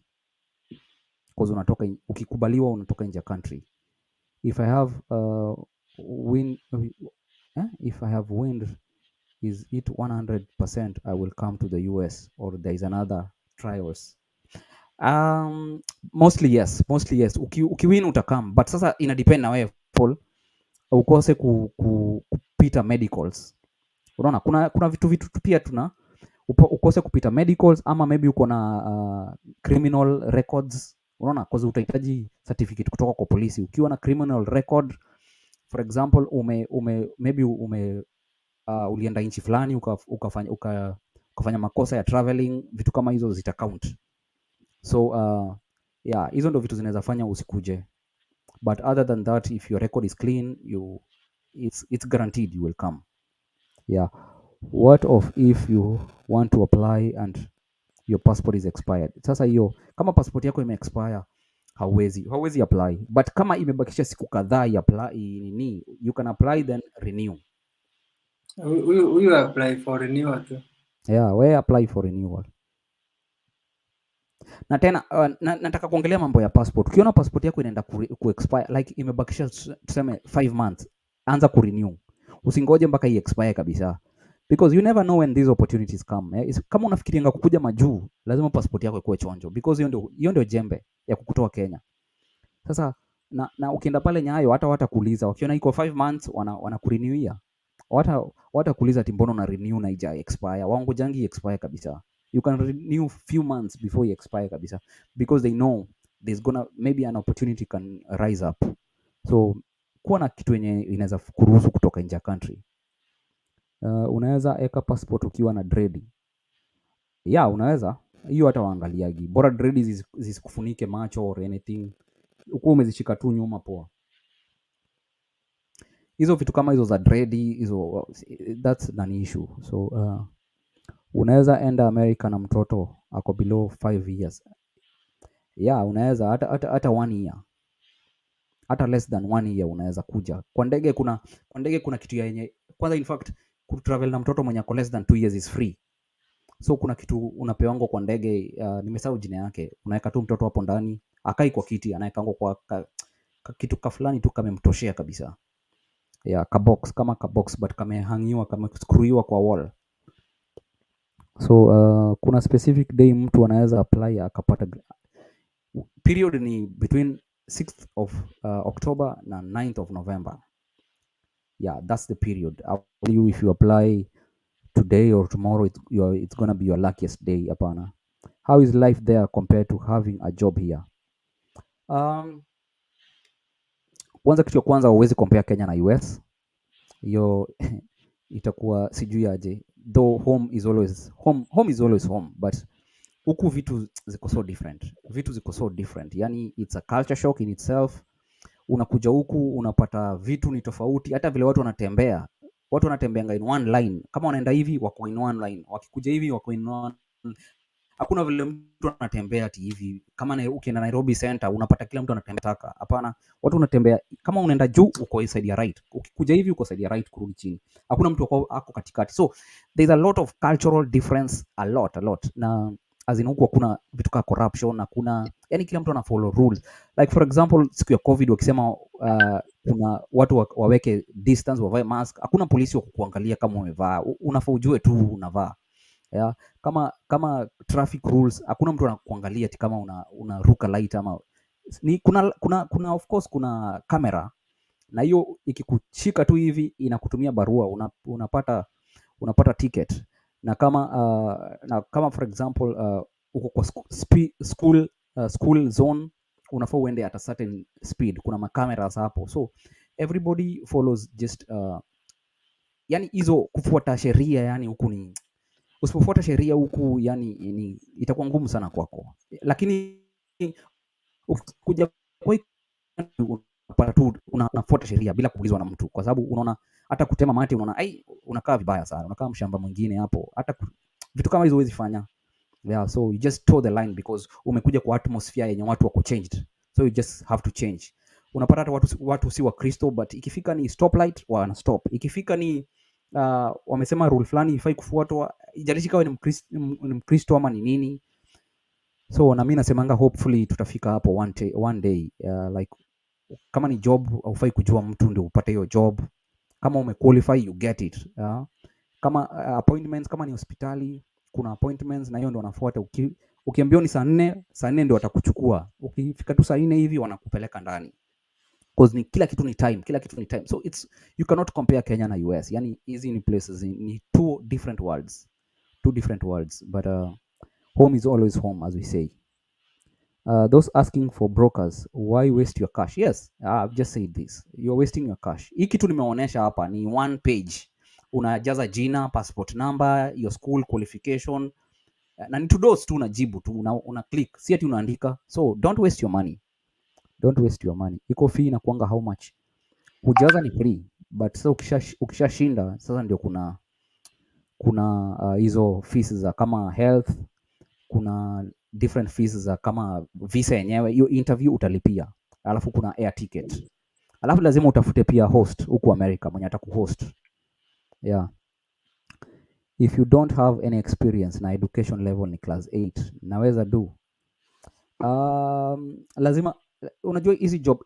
because unatoka ukikubaliwa unatoka nje ya country. If I have win if I have wind is it 100% I will come to the US, or there is another trials. Mostly yes, ukiwin utakam, but sasa ina depend na wewe Paul, ukose kupita medicals. Unaona kuna vitu pia ukose kupita medicals, ama maybe uko na criminal records. Unaona, cause utahitaji certificate kutoka kwa polisi. Ukiwa na criminal record, for example maybe ulienda nchi fulani ukafanya makosa ya traveling, vitu kama hizo zita count. So yeah, hizo ndo vitu zinaweza fanya usikuje, but other than that, if your record is clean, it's guaranteed you will come. Yeah. What of if you want to apply and your passport is expired? Sasa hiyo kama passport yako ime-expire hauwezi apply, but kama imebakisha siku kadhaa nini, you can apply then renew. Huyu apply for renewal tu. Yeah, we apply for renewal. Na tena nataka kuongelea mambo ya passport. Ukiona passport yako inaenda ku-expire, like imebakisha tuseme 5 months, anza ku-renew. Usingoje mpaka i-expire kabisa, because you never know when these opportunities come. Kama unafikirianga kukuja majuu, lazima passport yako ikuwe chonjo, because hiyo ndio jembe ya kukutoa Kenya. Sasa na ukienda pale Nyayo, hata watakuuliza wakiona iko 5 months, wanakurenewia. Watakuuliza ati mbona una renew na ija expire. Wangojangi expire kabisa. You can renew few months before you expire kabisa, because they know there's gonna maybe an opportunity can rise up. So kuwa na kitu yenye inaweza kuruhusu kutoka nje ya country. Unaweza eka passport ukiwa na dread. Yeah, unaweza. Hiyo hata waangaliagi. Bora dread zisikufunike macho or anything. Ukuwa umezishika tu nyuma, poa. Hizo vitu kama hizo za dread, hizo that's an issue. So unaweza enda America na mtoto ako below 5 years. Yeah, unaweza hata 1 year. Hata less than 1 year unaweza kuja. Kwa ndege kuna kitu yenye kwanza, in fact kutravel na mtoto mwenye ako less than 2 years is free. So kuna kitu unapewango kwa ndege, nimesahau jina yake. Unaweka tu mtoto hapo ndani, akai kwa kiti, anaekango kwa kitu fulani tu kamemtoshea kabisa. Yeah, ka box but kamehangiwa, screwiwa kwa wall. So kuna specific day mtu anaweza apply akapata. Period ni between 6th of October na 9th of November. Yeah, that's the period. I'll tell you, if you apply today or tomorrow, it's gonna be your luckiest day. Hapana. How is life there compared to having a job here? Kwanza, kitu ya kwanza, huwezi compare Kenya na US. Hiyo itakuwa sijui aje. Though home is always home, but huku vitu ziko so different. Yani it's a culture shock in itself. Unakuja huku unapata vitu ni tofauti, hata vile watu wanatembeanga in one line. Kama wanaenda hivi wako in one line, wakikuja hivi wako in one. Hakuna vile mtu anatembea ati hivi. Kama ukienda Nairobi Center unapata kila mtu anatembea taka. Hapana, watu wanatembea, kama unaenda juu uko side ya right, ukikuja hivi uko side ya right kurudi chini. Hakuna mtu ako katikati. So there's a lot of cultural difference, a lot. Na as in huko kuna vitu kama corruption, na kuna yani kila mtu ana follow rules. Like for example, siku ya COVID wakisema kuna watu waweke distance, wavae mask, hakuna polisi wa kukuangalia kama umevaa. Unafaa ujue tu unavaa. Yeah. Kama traffic rules, hakuna mtu anakuangalia ati kama unaruka light ama ni kuna of course kuna kamera, na hiyo ikikushika tu hivi inakutumia barua, unapata ticket. Na kama for example uko kwa school zone, unafaa uende at a certain speed, kuna makameras hapo. So everybody follows just yani hizo kufuata sheria. Yani huku ni usipofuata sheria huku, yani itakuwa ngumu sana kwako. Lakini ukikuja kwa unapata tu unafuata sheria bila kuulizwa na mtu, kwa sababu unaona hata kutema mate unaona unakaa vibaya sana, unakaa mshamba mwingine hapo. Hata vitu kama hizo huwezi fanya. Yeah, so you just toe the line because umekuja kwa atmosphere yenye watu wako changed, so you just have to change. unapata hata watu si Wakristo, but ikifika ni stoplight wana stop, ikifika ni wamesema rule fulani ifai kufuatwa, ijalishi kawa ni Mkristo ama ni nini. So na mimi nasemanga hopefully tutafika hapo one day like kama ni job haufai kujua mtu ndio upate hiyo job. Kama umequalify you get it. Kama appointments, kama ni hospitali kuna appointments na hiyo ndio wanafuata. Ukiambiwa ni saa 4 ndio watakuchukua. Ukifika tu saa 4 hivi wanakupeleka ndani. Because ni kila kitu ni time. So you cannot compare Kenya na US. Yani hizi ni places, ni two different worlds. But home is always home, as we say. Those asking for brokers, why waste your cash? Yes, I've just said this. You're wasting your cash. Hii kitu nimeonyesha hapa ni one page. Unajaza jina, passport number, your school qualification, na ni to those tu unajibu tu, una click, si ati unaandika. So don't waste your money. Iko fee na kuanga how much? Kujaza ni free, but sasa ukishashinda sasa ndio kuna hizo fees za kama health, kuna different fees za kama visa yenyewe, hiyo interview utalipia, alafu kuna air ticket, alafu lazima utafute pia host huku America mwenye atakuhost. Yeah, if you don't have any experience na education level ni class 8 naweza do. Lazima unajua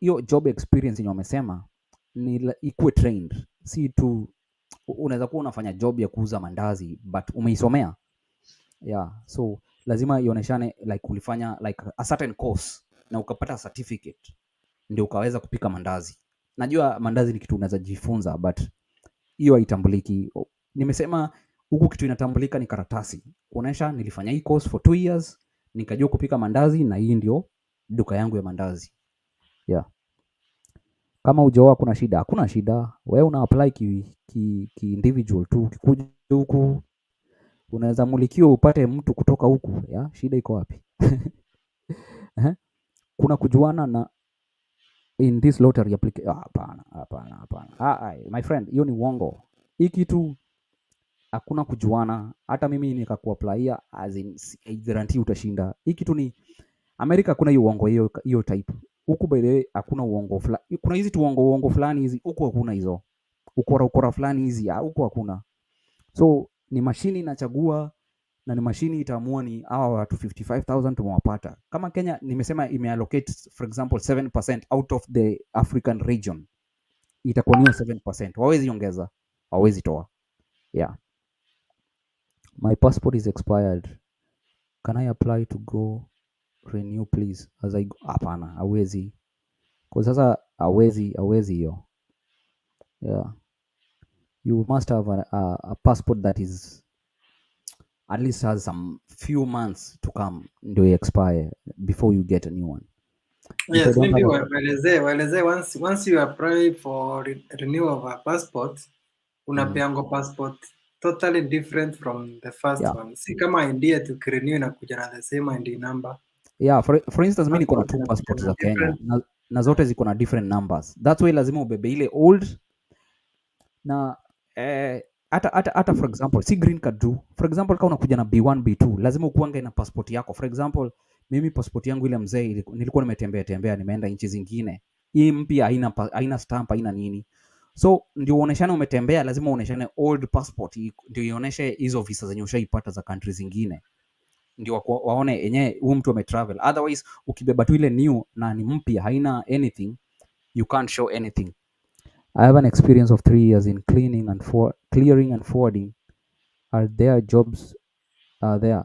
hiyo job experience yenye wamesema ni ikuwe trained, si tu unaweza kuwa unafanya job ya kuuza mandazi but umeisomea. Yeah, so lazima ioneshane like ulifanya like a certain course na ukapata certificate ndio ukaweza kupika mandazi. Najua mandazi ni kitu unaweza jifunza but hiyo haitambuliki. Nimesema huku kitu inatambulika ni karatasi, kuonesha nilifanya hii course for 2 years nikajua kupika mandazi na hii ndio duka yangu ya mandazi. Yeah. Kama hujaoa kuna shida? Hakuna shida. Wewe una apply ki individual tu. Ukikuja huku unaweza mulikiwa upate mtu kutoka huku. Yeah, shida iko wapi? Kuna kujuana na in this lottery application? Hapana. My friend, hiyo ni uongo. Hii kitu hakuna kujuana. Hata mimi nikakuapplyia as in guarantee utashinda. Hii kitu ni Amerika, kuna hiyo uongo hiyo type. Huku by the way hakuna uongo fulani. Kuna hizi tu uongo fulani hizi, huku hakuna hizo. Ukora fulani hizi, huku hakuna. So ni mashini inachagua na ni mashini itaamua ni hawa watu 55,000 tumewapata. Kama Kenya nimesema imeallocate for example 7% out of the African region, itakuwa ni 7%. Wawezi ongeza, wawezi toa. Yeah. My passport is expired. Can I apply to go renew please? Hapana, hawezi. Kwa sasa hawezi hiyo. Yeah. You must have a passport that is at least has some few months to come ndio expire before you get a new one. Yes, maybe waelezee once you apply for renewal of a passport, unapeango passport totally different from the first one. Si kama ID tukirenew inakuja na the same ID number. Yeah, for instance mimi niko na 2 passports za Kenya na zote ziko na different numbers. That's why lazima ubebe ile old na hata for example si green card tu. For example kama unakuja na B1 B2 lazima ukuange na passport yako. For example mimi passport yangu ile mzee nilikuwa nimetembea nimeenda nchi zingine. Hii mpya haina stamp, haina nini. So ndio uoneshane umetembea, lazima uoneshane old passport ndio ionyeshe hizo visa zenye ushaipata za country zingine. Ndio waone yenyewe huyu mtu ametravel. Otherwise ukibeba tu ile new na ni mpya haina anything, you can't show anything. I have an experience of 3 years in clearing and forwarding. Are there jobs there?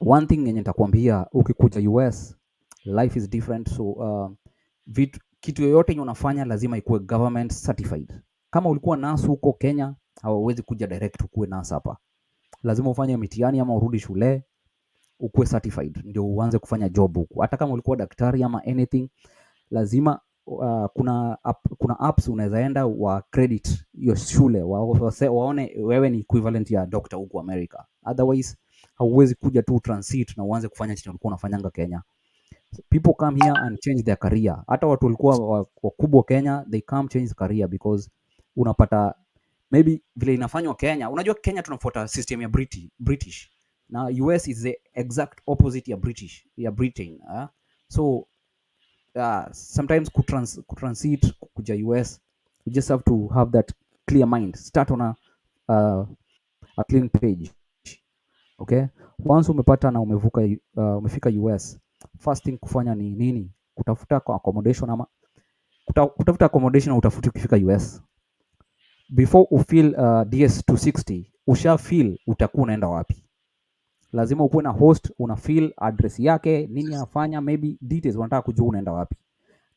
One thing yenye nitakwambia, ukikuja US life is different. So kitu yoyote yenye unafanya lazima ikuwe government certified. Kama ulikuwa nurse huko Kenya, hauwezi kuja direct ukuwe nurse hapa. Lazima ufanye mitihani ama urudi shule ukuwe certified ndio uanze kufanya job huko. Hata kama ulikuwa daktari ama anything, lazima kuna apps unaweza enda wa credit hiyo shule waone wewe ni equivalent ya doctor huko America. Otherwise hauwezi kuja tu transit na uanze kufanya chenye ulikuwa unafanyanga Kenya. People come here and change their career. Hata watu walikuwa wakubwa Kenya, they come change career because unapata maybe vile inafanywa Kenya. Unajua Kenya tunafuata system ya British. Na US is the exact opposite ya Britain. So sometimes kutransit kuja US, you just have to have that clear mind, start on uh, a clean page. Okay, once umepata na umevuka umefika US, first thing kufanya ni nini? Kutafuta kwa accommodation ama kutafuta accommodation na utafuti ukifika US before ufeel DS 260 usha feel utakuwa unaenda wapi. Lazima ukuwe na host, una feel address yake, nini anafanya, maybe details wanataka kujua unaenda wapi.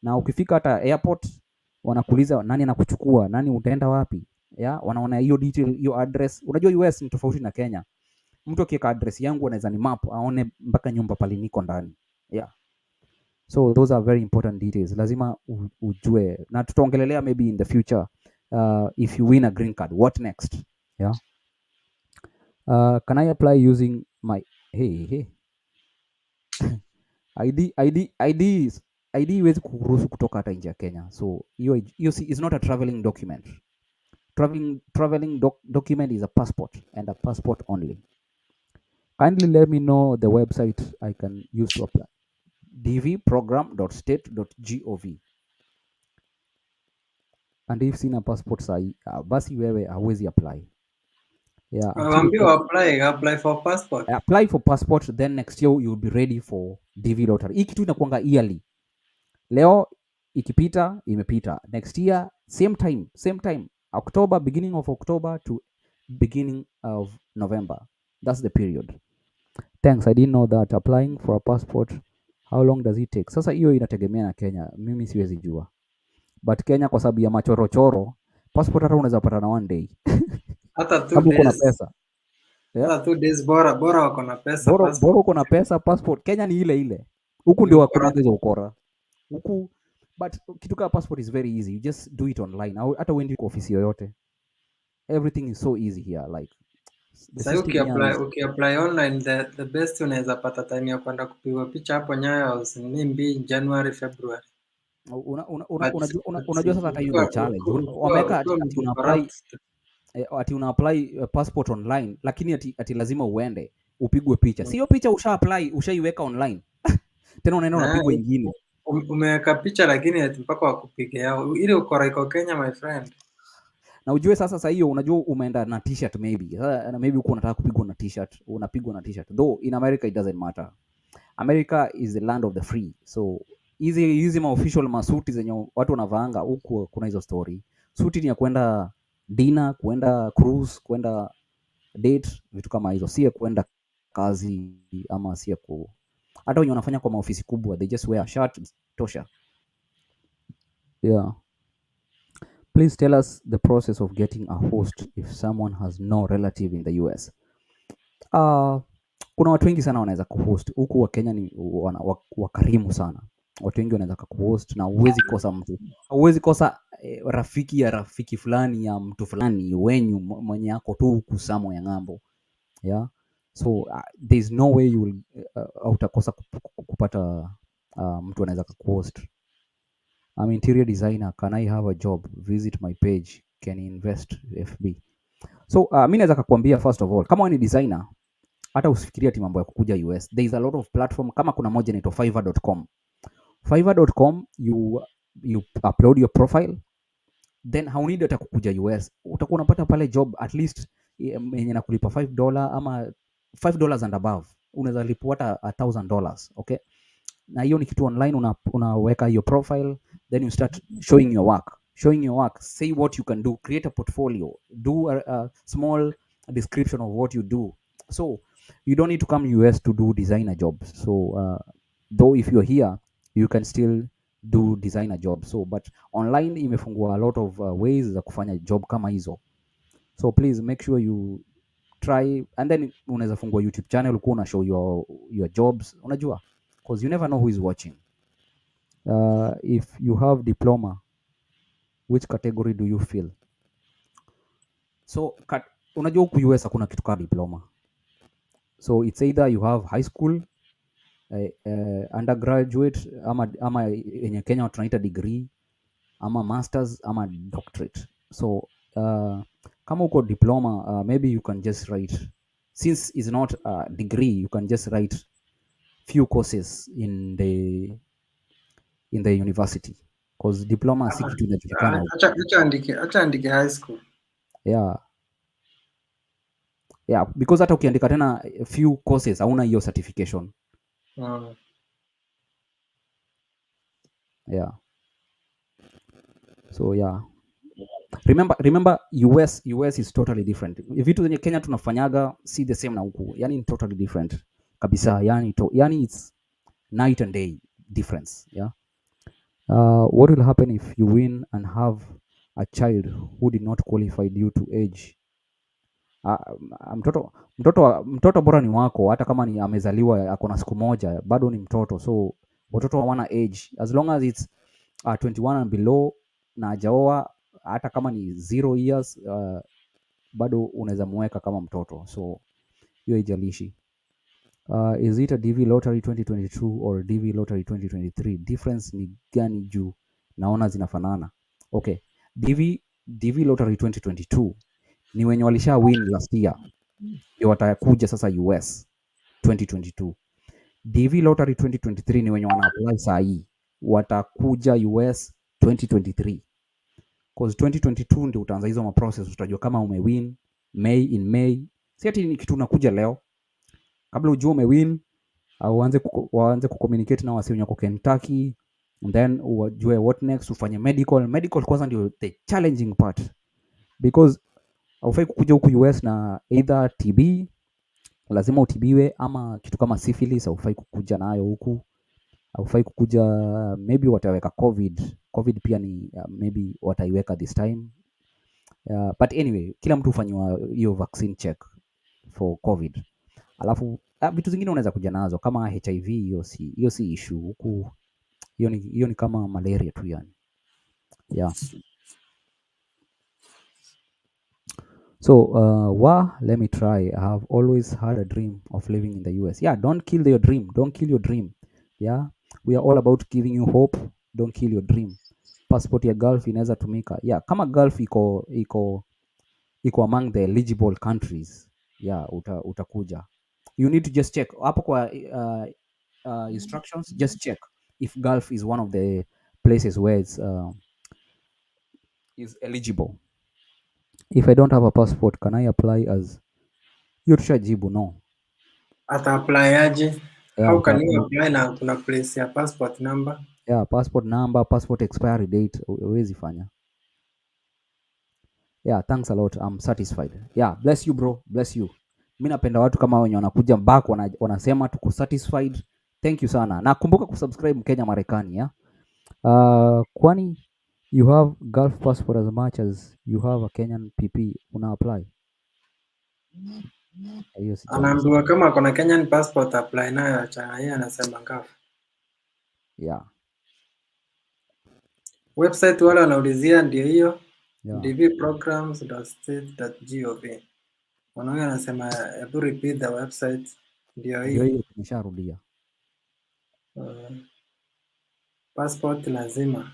Na ukifika hata airport wanakuuliza nani anakuchukua, nani utaenda wapi. Yeah, wanaona hiyo detail, hiyo address. Unajua US ni tofauti na Kenya. Mtu akiweka address yangu anaweza ni map aone mpaka nyumba pale niko ndani. Yeah. So those are very important details. Lazima ujue, na tutaongelelea maybe in the future if you win a green card, what next? Yeah. Can I apply using my hey ID iwezi kuruhusu kutoka hata nje ya Kenya. So hiyo is not a traveling document. Traveling document is a passport and a passport only. Kindly let me know the website I can use to apply. dvprogram.state.gov. And if sina passport sahi, basi wewe hauwezi apply. Yeah, Waambiwa apply for passport. Apply for passport, then next year you'll be ready for DV lottery. Hii kitu inakuanga yearly. Leo ikipita imepita. Next year same time, October, beginning of October to beginning of November. That's the period. Thanks, I didn't know that. Applying for a passport, how long does it take? Sasa hiyo inategemea na Kenya, mimi siwezi jua. But Kenya kwa sababu ya machorochoro, passport hata unaweza pata na one day. Hata 2 Kama uko na days. pesa. Yeah. Hata 2 days bora wako na pesa passport. Bora uko na pesa, passport Kenya ni ile. Huku ndio hakuna hizo ukora. Huku but kitu kama passport is very easy. You just do it online. Hata uendi kwa ofisi yoyote. Everything is so easy here, like sasa ukiapply online, the best unaweza pata time ya kwenda kupigwa picha hapo Nyayo maybe January February. Unajua sasa hata hiyo ndio challenge. Wameka ati una apply passport online, lakini ati lazima uende upigwe picha. Sio picha ushaiweka online. Tena unaenda unapigwa ingine. Umeweka picha lakini ati mpaka wakupige yao. Ile ukora iko Kenya my friend. Na ujue sasa hiyo unajua umeenda na t-shirt maybe. Sasa maybe uko unataka kupigwa na t-shirt, unapigwa na t-shirt. Though in America it doesn't matter. America is the land of the free. So hizi official masuti zenye watu wanavaanga huku, kuna hizo story. Suti ni ya kwenda dinner, kwenda cruise, kwenda date, vitu kama hizo. Si ya kwenda kazi ama si ya hata wenye wanafanya kwa maofisi kubwa, they just wear a shirt tosha. Yeah. Please tell us the process of getting a host if someone has no relative in the US. Kuna watu wengi sana wanaweza kuhost. Huku wa Kenya ni wakarimu sana. Watu wengi wanaweza kuhost na huwezi kosa mtu. Huwezi kosa rafiki ya rafiki fulani ya mtu fulani wenyu mwenye yako tu huku samo ya ng'ambo. Yeah. So there's no way you will utakosa kupata mtu anaweza kuhost. I'm interior designer. Can I have a job? Visit my page. Can invest FB? So mimi naweza kukuambia first of all, kama wewe ni designer, hata usifikirie ati mambo ya kukuja US. There is a lot of platform, kama kuna moja inaitwa fiverr.com. Fiverr.com, you upload your profile, then haunidi hata kukuja US. Utakuwa unapata pale job at least yenye nakulipa $5 ama $5 and above. Unaweza lipwa hata $1,000, okay? Na hiyo ni kitu online, unaweka hiyo profile, then you start showing your work, say what you can do, create a portfolio, do a small description of what you do. So you don't need to come US to do designer jobs. So though if you're here you can still do designer jobs. So but online imefungua a lot of ways za kufanya job kama hizo. So please make sure you try, and then unaweza fungua YouTube channel uko una show your jobs, unajua, because you never know who is watching. If you have diploma, which category do you feel? So unajua huku US hakuna kitu kama diploma. So it's either you have high school, undergraduate ama yenye Kenya tunaita degree, ama masters ama doctorate. So kama uko diploma, maybe you can just write, since it's not a degree, you can just write few courses in the in the university, because diploma si kitu inajulikana huku. Acha andike high school. Yeah, yeah, because hata ukiandika tena few courses hauna hiyo certification. Yeah, so yeah, remember US is totally different. Vitu zenye Kenya tunafanyaga si the same na huku, yani ni totally different kabisa, yani it's night and day difference. Yeah. What will happen if you win and have a child who did not qualify due to age? Mtoto bora ni wako, hata kama ni amezaliwa ako na siku moja, bado ni mtoto. So watoto hawana age, as long as it's 21 and below na hajaoa, hata kama ni 0 years, bado unaweza muweka kama mtoto, so hiyo haijalishi. Is it a DV lottery 2022 or DV lottery 2023? Difference ni gani juu naona zinafanana? Okay, DV lottery 2022 ni wenye walisha win last year ndio watakuja sasa US 2022. DV lottery 2023 ni wenye wana apply saa hii watakuja US 2023, cause 2022 ndio utaanza hizo ma process, utajua kama umewin in May. Si ati ni kitu unakuja leo, kabla ujue umewin au waanze kucommunicate na wasi wenye wako Kentucky, and then ujue what next, ufanye medical kwanza ndio the challenging part, because haufai kukuja huku US na either TB, lazima utibiwe, ama kitu kama syphilis haufai kukuja nayo huku, haufai kukuja, maybe wataweka covid pia ni maybe wataiweka this time, but anyway kila mtu hufanywa hiyo vaccine check for covid. Alafu vitu zingine unaweza kuja nazo kama HIV, hiyo si issue huku, hiyo ni kama malaria tu yani. Yeah. So let me try. I have always had a dream of living in the US. Yeah, don't kill your dream. Yeah, we are all about giving you hope. Don't kill your dream. Passport ya Gulf inaweza tumika. Yeah, kama Gulf iko among the eligible countries. Yeah, utakuja. You need to just check hapo kwa instructions, just check if Gulf is one of the places where it's is eligible. If I don't have a passport, can I apply as? Hiyo tushajibu no. Ata apply aje? Yeah, How can you apply na kuna place ya passport number? Yeah, passport number, passport expiry date, huwezi fanya. Yeah, thanks a lot. I'm satisfied. Yeah, bless you bro, bless you. Mimi napenda watu kama wenye wanakuja back wanasema tuko satisfied. Thank you sana. Na kumbuka kusubscribe Mkenya Marekani, yeah. Kwani you have Gulf passport as much as you have a Kenyan PP, una apply? Hiyo Anaambiwa kama kuna Kenyan passport apply nayo, achana yeye anasema Gulf. Yeah. Website wale wanaulizia ndio hiyo. Yeah. dvprograms.state.gov. Wanaona anasema hebu repeat the website, ndio hiyo tumesharudia. Passport lazima.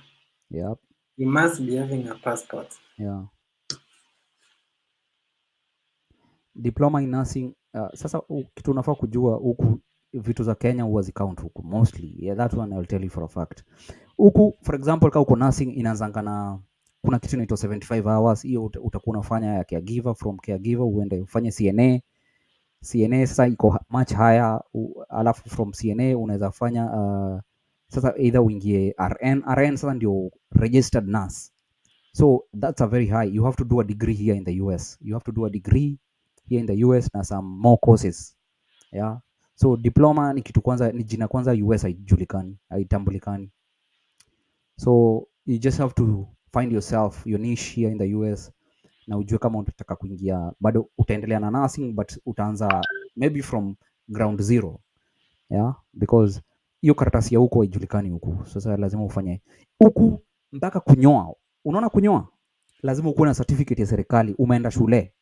Yep. You must be having a passport. Yeah. Diploma in nursing. Sasa kitu unafaa kujua huku, vitu za Kenya huwa zicount huku mostly. Yeah, that one I'll tell you for a fact. Huku for example kama uko nursing inaanzanga na kuna kitu inaitwa 75 hours. Hiyo utakuwa unafanya ya caregiver, from caregiver uende ufanye CNA. CNA sasa iko much higher, alafu from CNA unaweza fanya sasa either uingie RN sasa ndio registered nurse. So that's a very high. You have to do a degree here in the US. You have to do a degree here in the US na some more courses. Yeah. So diploma ni kitu kwanza, ni jina kwanza US haijulikani, haitambulikani. So you just have to find yourself, your niche here in the US, na ujue kama unataka kuingia, bado utaendelea na nursing but utaanza maybe from ground zero. Yeah, because hiyo karatasi ya huko haijulikani huku. Sasa lazima ufanye huku mpaka kunyoa. Unaona kunyoa? Lazima ukuwe na certificate ya serikali, umeenda shule.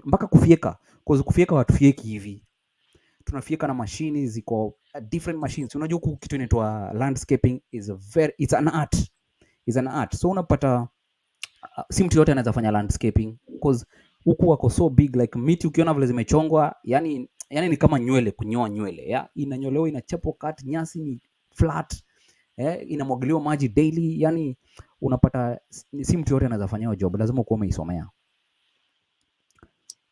Mpaka kufyeka. Cause kufyeka watufieki hivi. Tunafieka na machine ziko different machines. Unajua huku kitu inaitwa landscaping it's an art. It's an art. So unapata si mtu yote anaweza fanya landscaping because huku wako so big, like miti ukiona vile zimechongwa, yani ni kama nywele, kunyoa nywele, yeah, inanyolewa, inachapwa cut, nyasi ni flat, inamwagiliwa maji daily, yani unapata si mtu yote anaweza fanya hiyo job, lazima ukuwe umeisomea.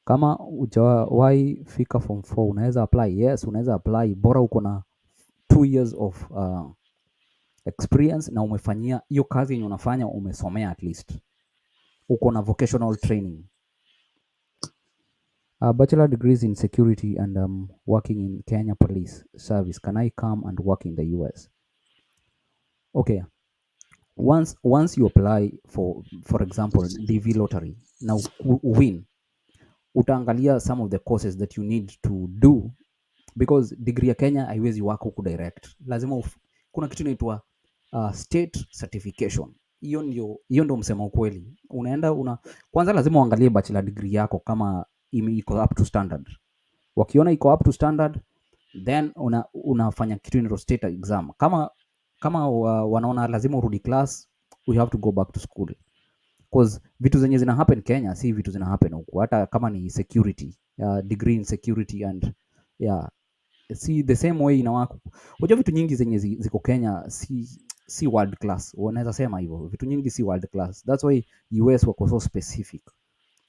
Kama hujawahi fika form 4 unaweza apply. Yes, unaweza apply bora uko na 2 years of experience na umefanyia hiyo kazi yenye unafanya, umesomea at least, uko na vocational training. Bachelor degrees in security and working in Kenya Police Service. Can I come and work in the US? Okay. Once you apply for example DV lottery, now win, utaangalia some of the courses that you need to do, because degree ya Kenya haiwezi wako huku direct, lazima kuna kitu inaitwa state certification. Hiyo ndio msemo ukweli. Kwanza lazima uangalie bachelor degree yako kama iko up to standard. Wakiona iko up to standard, then unafanya kitu inaitwa state exam. Kama wanaona lazima urudi class, we have to go back to school, because vitu zenye zina happen Kenya si vitu zina happen huku. Hata kama ni security, degree in security and si the same way inawako. Unajua vitu nyingi zenye ziko Kenya si world class, unaweza sema hivyo. Vitu nyingi si world class, that's why US wako so specific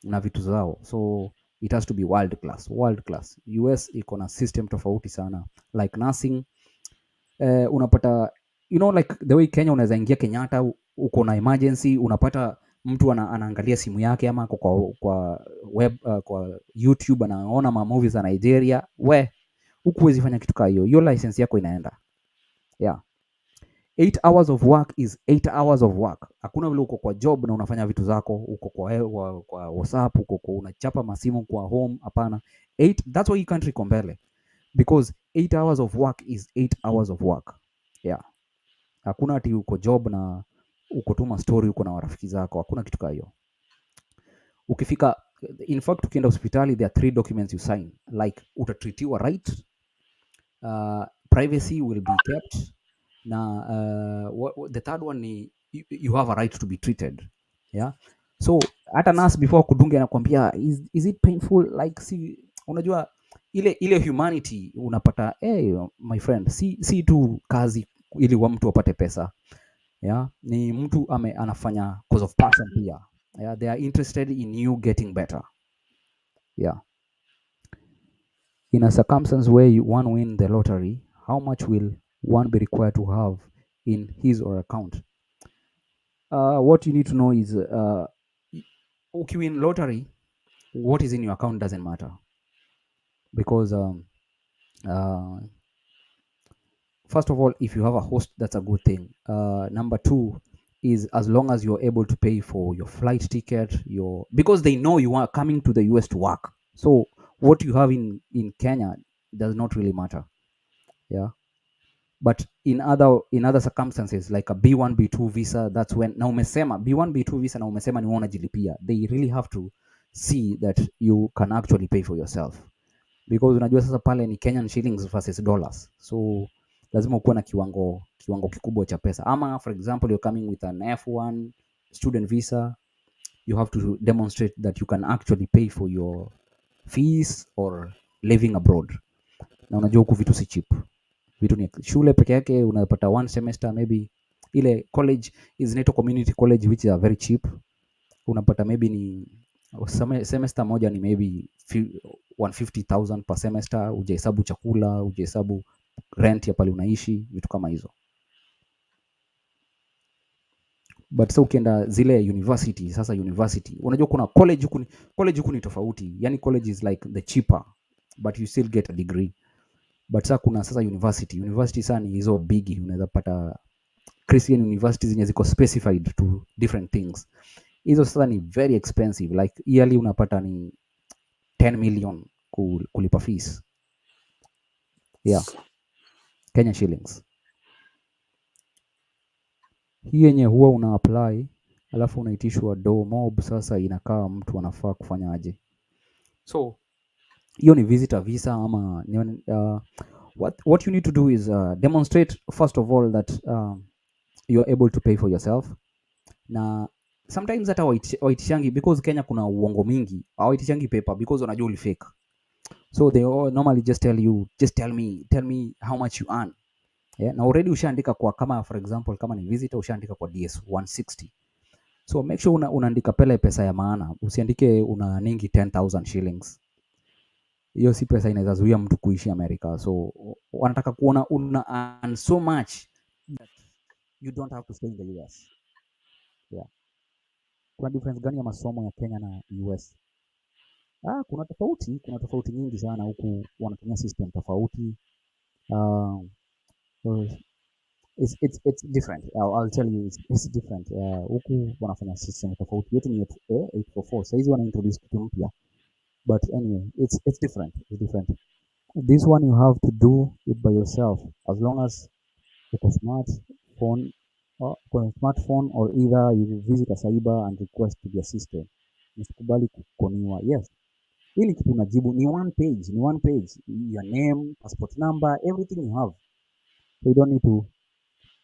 na vitu zao, so it has to be world class. US iko na system tofauti sana, like nursing. Unapata like the way Kenya unaweza ingia Kenyatta, uko na emergency, unapata mtu anaangalia simu yake ama kwa web, kwa YouTube anaona ma movies za Nigeria. Huku huwezi fanya kitu kama hiyo license yako inaenda. 8 hours of work is 8 hours of work. Hakuna vile uko kwa job na unafanya vitu zako, uko kwa WhatsApp, unachapa masimu kwa home. Hapana. That's why you can't iko mbele, because 8 hours of work is 8 hours of work. Hakuna ati uko job na uko tuma story, uko na marafiki zako. Hakuna kitu kama hiyo. Ukifika, in fact ukienda hospitali, there are 3 documents you sign, like utatreatiwa right, privacy will be kept, na the third one ni you have a right to be treated. So hata nurse before kudunga anakuambia is it painful, like unajua ile humanity unapata. My friend, si tu kazi ili wa mtu apate pesa, ni mtu anafanya cause of passion pia. They are interested in you getting better. In a circumstance where one win the lottery, how much will one be required to have in his or account? What you need to know is, ukiwin lottery, what is in your account doesn't matter, because first of all, if you have a host, that's a good thing. Number 2 is, as long as you're able to pay for your flight ticket, because they know you are coming to the US to work, so what you have in Kenya does not really matter. But in other circumstances, like a B1 B2 visa, that's when na umesema B1 B2 visa na umesema ni wewe unajilipia, they really have to see that you can actually pay for yourself, because unajua sasa pale ni Kenyan shillings versus dollars, so lazima ukuwe na kiwango kikubwa cha pesa. Ama for example, you're coming with an F1 student visa, you have to demonstrate that you can actually pay for your fees or living abroad. Na unajua huku vitu si cheap, vitu ni shule peke yake unapata 1 semester, maybe ile college is inaitwa community college, which are very cheap. Unapata maybe ni semester moja ni maybe 150,000 per semester, ujahesabu chakula, ujahesabu rent ya pale unaishi, vitu kama hizo. But so ukienda zile university, sasa university unajua kuna college huku ni tofauti, yani college is like the cheaper but you still get a degree. But sasa kuna sasa university sana ni hizo bigi, unaweza pata Christian universities zenye ziko specified to different things. Hizo sasa ni very expensive, like yearly unapata ni 10 million kulipa fees. Kenya shillings. Hii yenye huwa una apply alafu unaitishwa do mob, sasa inakaa mtu anafaa kufanya aje? So hiyo ni visitor visa ama what you need to do is demonstrate first of all that you are able to pay for yourself. Na sometimes hata waitishangi, because Kenya kuna uongo mingi, hawaitishangi paper because wanajua uli fake, so they all normally just tell you, just tell me how much you earn. Yeah, na already ushaandika kwa, kama for example kama ni visitor ushaandika kwa DS 160. So make sure unaandika pele pesa ya maana, usiandike una ningi 10,000 shillings. Hiyo si pesa inaweza zuia mtu kuishi America. So wanataka kuona una earn so much that you don't have to stay in the US. Yeah. Kuna difference gani ya masomo ya Kenya na US? Kuna tofauti nyingi sana. Huku wanatumia system tofauti. Uh, so it's different. I'll tell you it's different. Huku wanafanya system tofauti. Yetu ni 844. Sasa hizi wana introduce kitu mpya. But anyway, it's different. It's different. This one you have to do it by yourself, as long as uko smartphone or smartphone, or either you visit a cyber and request to be assisted. Msikubali kukoniwa. Yes. Hii ni kitu unajibu, ni one page. Your name, passport number, everything you have. So you don't need to.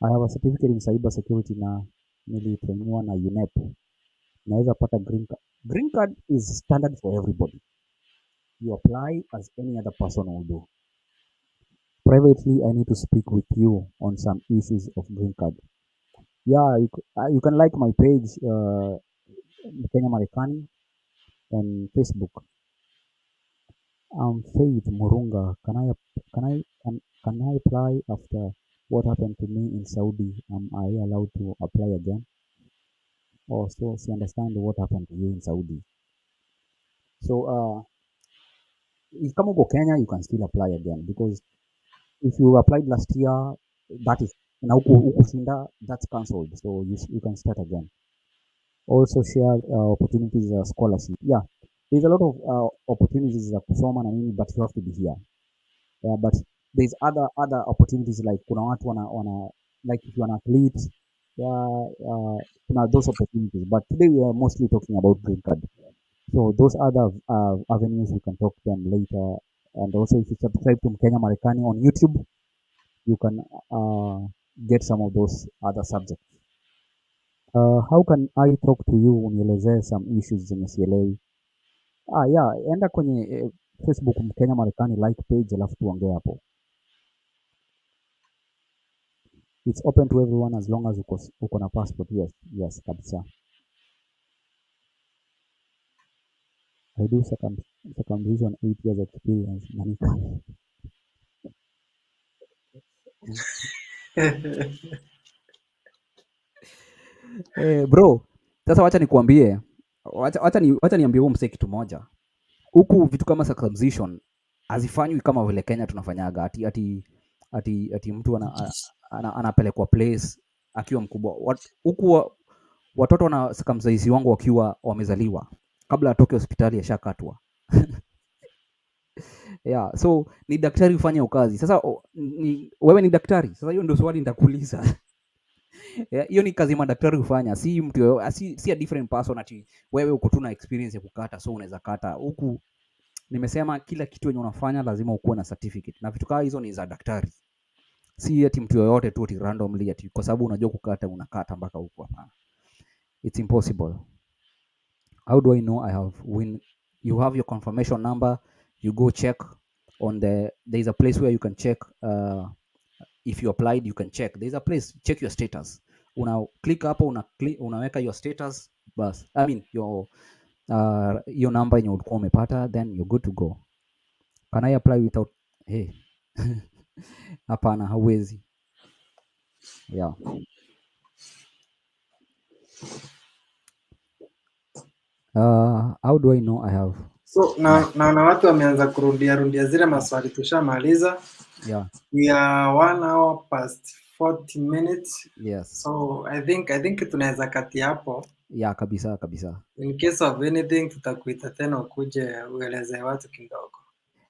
I have a certificate in cyber security na nilitrainiwa na UNEP. Naweza pata green card. Green card is standard for everybody. You apply as any other person will do. Privately, I need to speak with you on some issues of green card. Yeah, you can like my page, Mkenya Marekani, on Facebook. I'm Faith Murunga. Can I apply after what happened to me in Saudi? Am I allowed to apply again? Oh, so she understand what happened to you in Saudi. So if come go Kenya, you can still apply again, because if you applied last year, that is now ukushinda, that's cancelled. So you can start again. Also share opportunities scholarship. Yeah, there's a lot of opportunities za kusoma na nini, but you have to be here. Yeah, but there's other opportunities, like kuna watu wana like if you're an athlete, yeah, kuna those opportunities. But today we are mostly talking about green card. So those other avenues we can talk them later. And also if you subscribe to Mkenya Marekani on YouTube, you can get some of those other subjects. How can I talk to you unielezee some issues zenye sielewi? Yeah, enda kwenye Facebook Mkenya Marekani, like page, alafu tuongee hapo. It's open to everyone as long as uko na passport. Yes, kabisa. I do circumcision 8 years experience. Nanika. Bro, sasa wacha nikuambie, wacha niambie huo msee kitu moja. Huku vitu kama circumcision hazifanywi kama vile Kenya tunafanyaga, ati mtu anapelekwa place akiwa mkubwa. Huku watoto wana circumcise wangu wakiwa wamezaliwa, kabla atoke hospitali ashakatwa. Yeah, so ni daktari ufanye ukazi. Sasa wewe ni daktari. Sasa hiyo ndio swali nitakuuliza. Hiyo ni kazi madaktari hufanya, si mtu si a different person ati wewe uko tu na experience ya kukata so unaweza kata. Huku nimesema kila kitu yenye unafanya lazima ukuwe na certificate. Na vitu kama hizo ni za daktari. Si ati mtu yoyote tu ati randomly ati kwa sababu unajua kukata unakata mpaka huko, hapana. It's impossible. How do I know I have win? You have your confirmation number, you go check on there's a place where you can check if you applied, you can check. There's a place, check your status. Una click hapo, unaweka your status, bas. I mean your number yenye ulikuwa umepata, then you're good to go. Can I apply without hey? Hapana, hauwezi. Yeah. How do I know I have? So na watu wameanza rudia zile maswali tushamaliza. Yeah. We are 1 hour past 40 minutes. Yes. So I think tunaweza kati hapo. Yeah, kabisa. In case of anything tutakuita tena ukuje ueleze watu kidogo.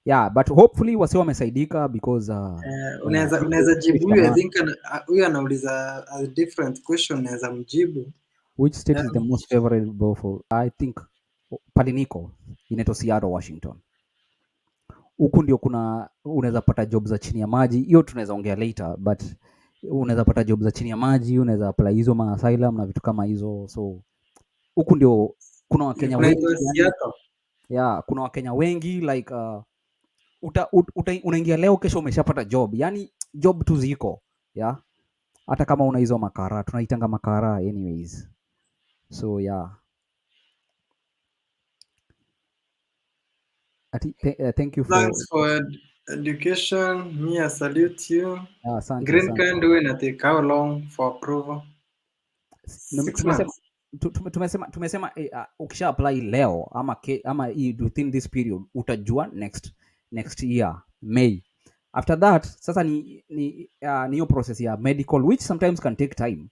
Yeah, but hopefully wasi wamesaidika, because unaweza jibu huyo. I think huyo anauliza a different question, unaweza mjibu. Which state is the most favorable for? I think Paliniko inaitwa Seattle, Washington. Huku ndio unaweza pata job za chini ya maji. Hiyo tunaweza ongea later, but unaweza pata job za chini ya maji, unaweza apply hizo ma asylum na vitu kama hizo. So huku ndio kuna Wakenya wengi. Yeah, kuna Wakenya wengi like unaingia leo, kesho umeshapata job. Yani job tu ziko. yeah, hata kama una hizo makara, tunaitanga makara anyways. So yeah, thank you Thanks for for education. Me, I salute you. asante Green asante. card do it take how long for approval? 6 Tumesema months. tumesema ukisha apply leo ama within this period utajua next year May. After that sasa ni hiyo process ya medical which sometimes can take time,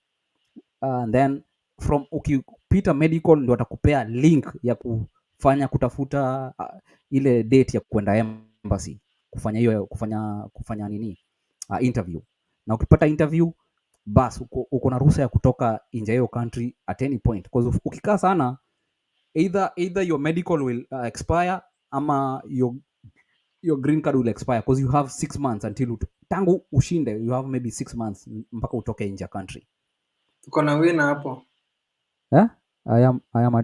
and then from ukipita medical ndio watakupea link ya kutafuta ile date ya kwenda embassy kufanya hiyo kufanya nini interview, na ukipata interview bas uko na ruhusa ya kutoka nje ya hiyo country at any point, because ukikaa sana either your medical will expire ama your green card will expire, because you have 6 months until tangu ushinde, you have maybe 6 months mpaka utoke nje ya country. Tuko na wina hapo. Eh? I am a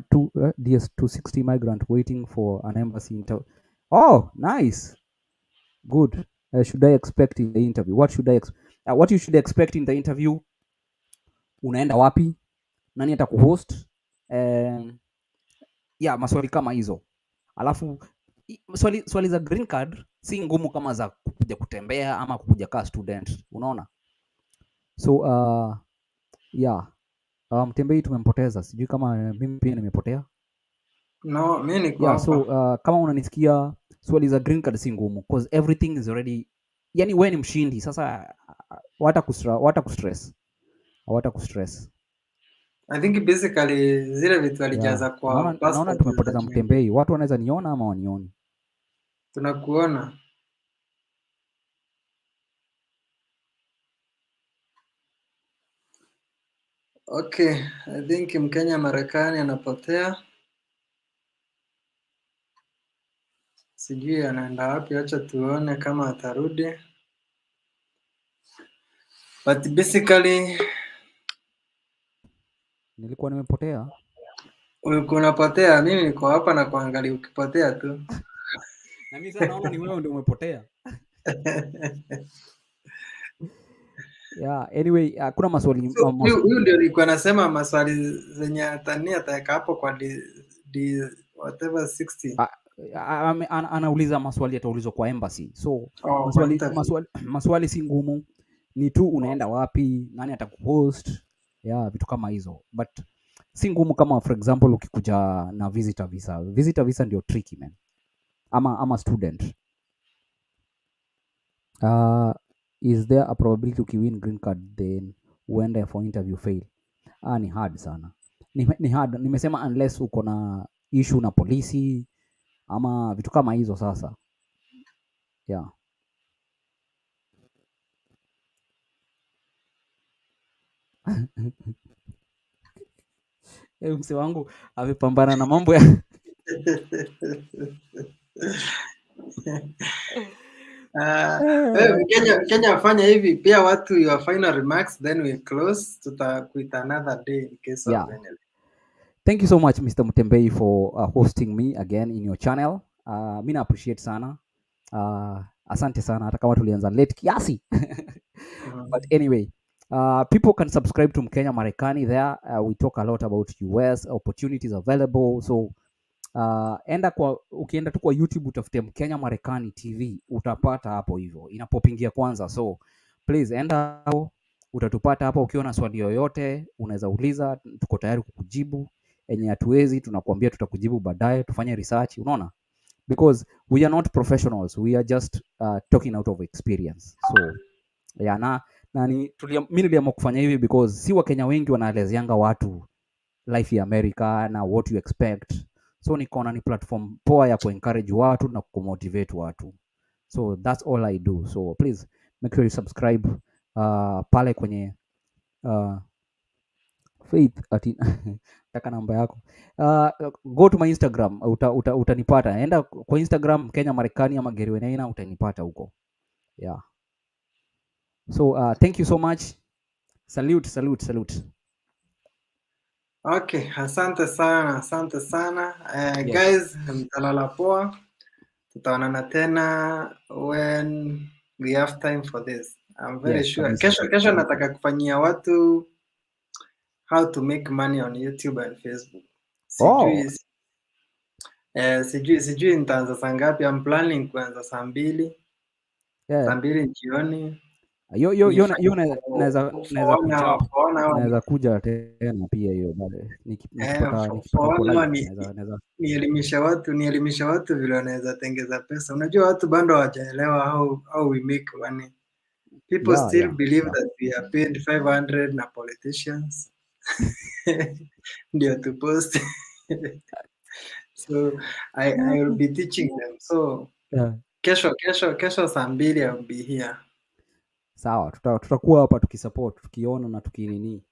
DS 260 migrant waiting for an embassy interview. Oh, nice. Good. Should I expect in the interview? What you should expect in the interview? Unaenda wapi? Nani atakuhost? Yeah, maswali kama hizo. Alafu swali za green card si ngumu kama za kuja kutembea ama kuja kaa student, unaona? So yeah, Mtembei tumempoteza, sijui kama mimi pia nimepotea. No, mi niko Yeah, so hapa. kama unanisikia, swali za green card si ngumu because everything is already, yani wewe ni mshindi sasa, wata kustress. I think basically zile vitu Yeah, alijaza kwa naona passport za tumepoteza tuingie. Mtembei, watu wanaweza niona ama wanioni. Tunakuona. Okay, I think Mkenya Marekani anapotea. Sijui anaenda wapi, acha tuone kama atarudi. But basically Nilikuwa nimepotea. ulikuwa unapotea, mimi niko hapa na kuangalia ukipotea tu. Na mimi sasa naona ni wewe ndio umepotea. Yeah, anyway, kuna maswali So huyu ndio nilikuwa nasema maswali zenye ataweka hapo kwa whatever 60. anauliza maswali yataulizwa kwa embassy. So Oh, kwa interview. maswali si ngumu, ni tu unaenda wapi, nani atakuhost, yeah, vitu kama hizo, but si ngumu kama for example ukikuja na visitor visa. Visitor visa ndio tricky man, ama student. Is there a probability ukiwin green card then uende for interview fail? Ni hard sana, ni hard. Nimesema unless uko na issue na polisi ama vitu kama hizo sasa, yeah. Mse wangu amepambana na mambo ya Kenya fanya hivi pia watu your final remarks then we close, tutakuita another day in case yeah. of any. Thank you so much Mr. Mutembei for hosting me again in your channel. Mi na appreciate sana. Asante sana hata kama tulianza late kiasi. But anyway, people can subscribe to Mkenya Marekani there. We talk a lot about US opportunities available. So ukienda tu kwa YouTube utafute Mkenya Marekani TV utapata hapo hivyo inapopingia kwanza. So please enda hapo, utatupata hapo. Ukiwa na swali yoyote unaweza uliza, tuko tayari kukujibu. Enye hatuwezi tunakuambia tutakujibu baadaye, tufanye research, unaona, because we are not professionals, we are just talking out of experience. So yeah, mimi niliamua kufanya hivi because si Wakenya wengi wanaelezeanga watu life ya America na what you expect. So nikaona ni platform poa ya kuencourage watu na kumotivate watu. So that's all I do. So please make sure you subscribe pale kwenye Faith ati taka namba yako. Go to my Instagram, utanipata. Enda kwa Instagram Kenya Marekani ama Gary Wenaina, utanipata huko. Yeah. So thank you so much. Salute. Okay, asante sana Yes. guys, mtalala poa, tutaonana tena when we have time for this. I'm very Yes, sure. kabisa. Kesho nataka kufanyia watu how to make money on YouTube and Facebook. Oh, Sijui sijui nitaanza saa ngapi. I'm planning kuanza saa mbili, yeah. saa mbili jioni Hiyo nifanye naweza kuja, for 1 hour naweza kuja tena pia hiyo baadaye. Nikipata for uko 1 hour live naweza. nielimishe watu vile wanaweza tengeza pesa. Unajua watu bado hawajaelewa how we make money. People Yeah, still yeah, believe yeah. that we are paid 500 na politicians ndio tupost. So I will be teaching them. So Yeah. kesho saa mbili I will be here. Sawa, tutakuwa hapa tukisupport, tukiona na tukinini.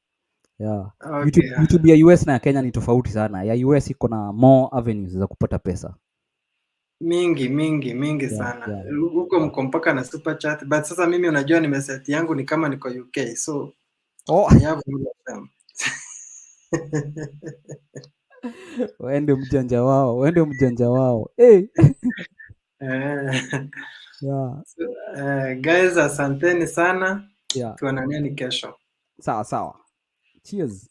Yeah. Okay. YouTube ya US na ya Kenya ni tofauti sana. Ya US iko na more avenues za kupata pesa. Mingi Yeah, sana. yeah, Huko yeah. mko mpaka na super chat, but sasa mimi unajua nimeset yangu ni kama niko UK, so Oh, I have all of them. waende mjanja wao, waende mjanja wao. Hey. Eh, Yeah, so, guys asanteni sana. yeah. Tuonaneni kesho. Sawa sawa. Cheers.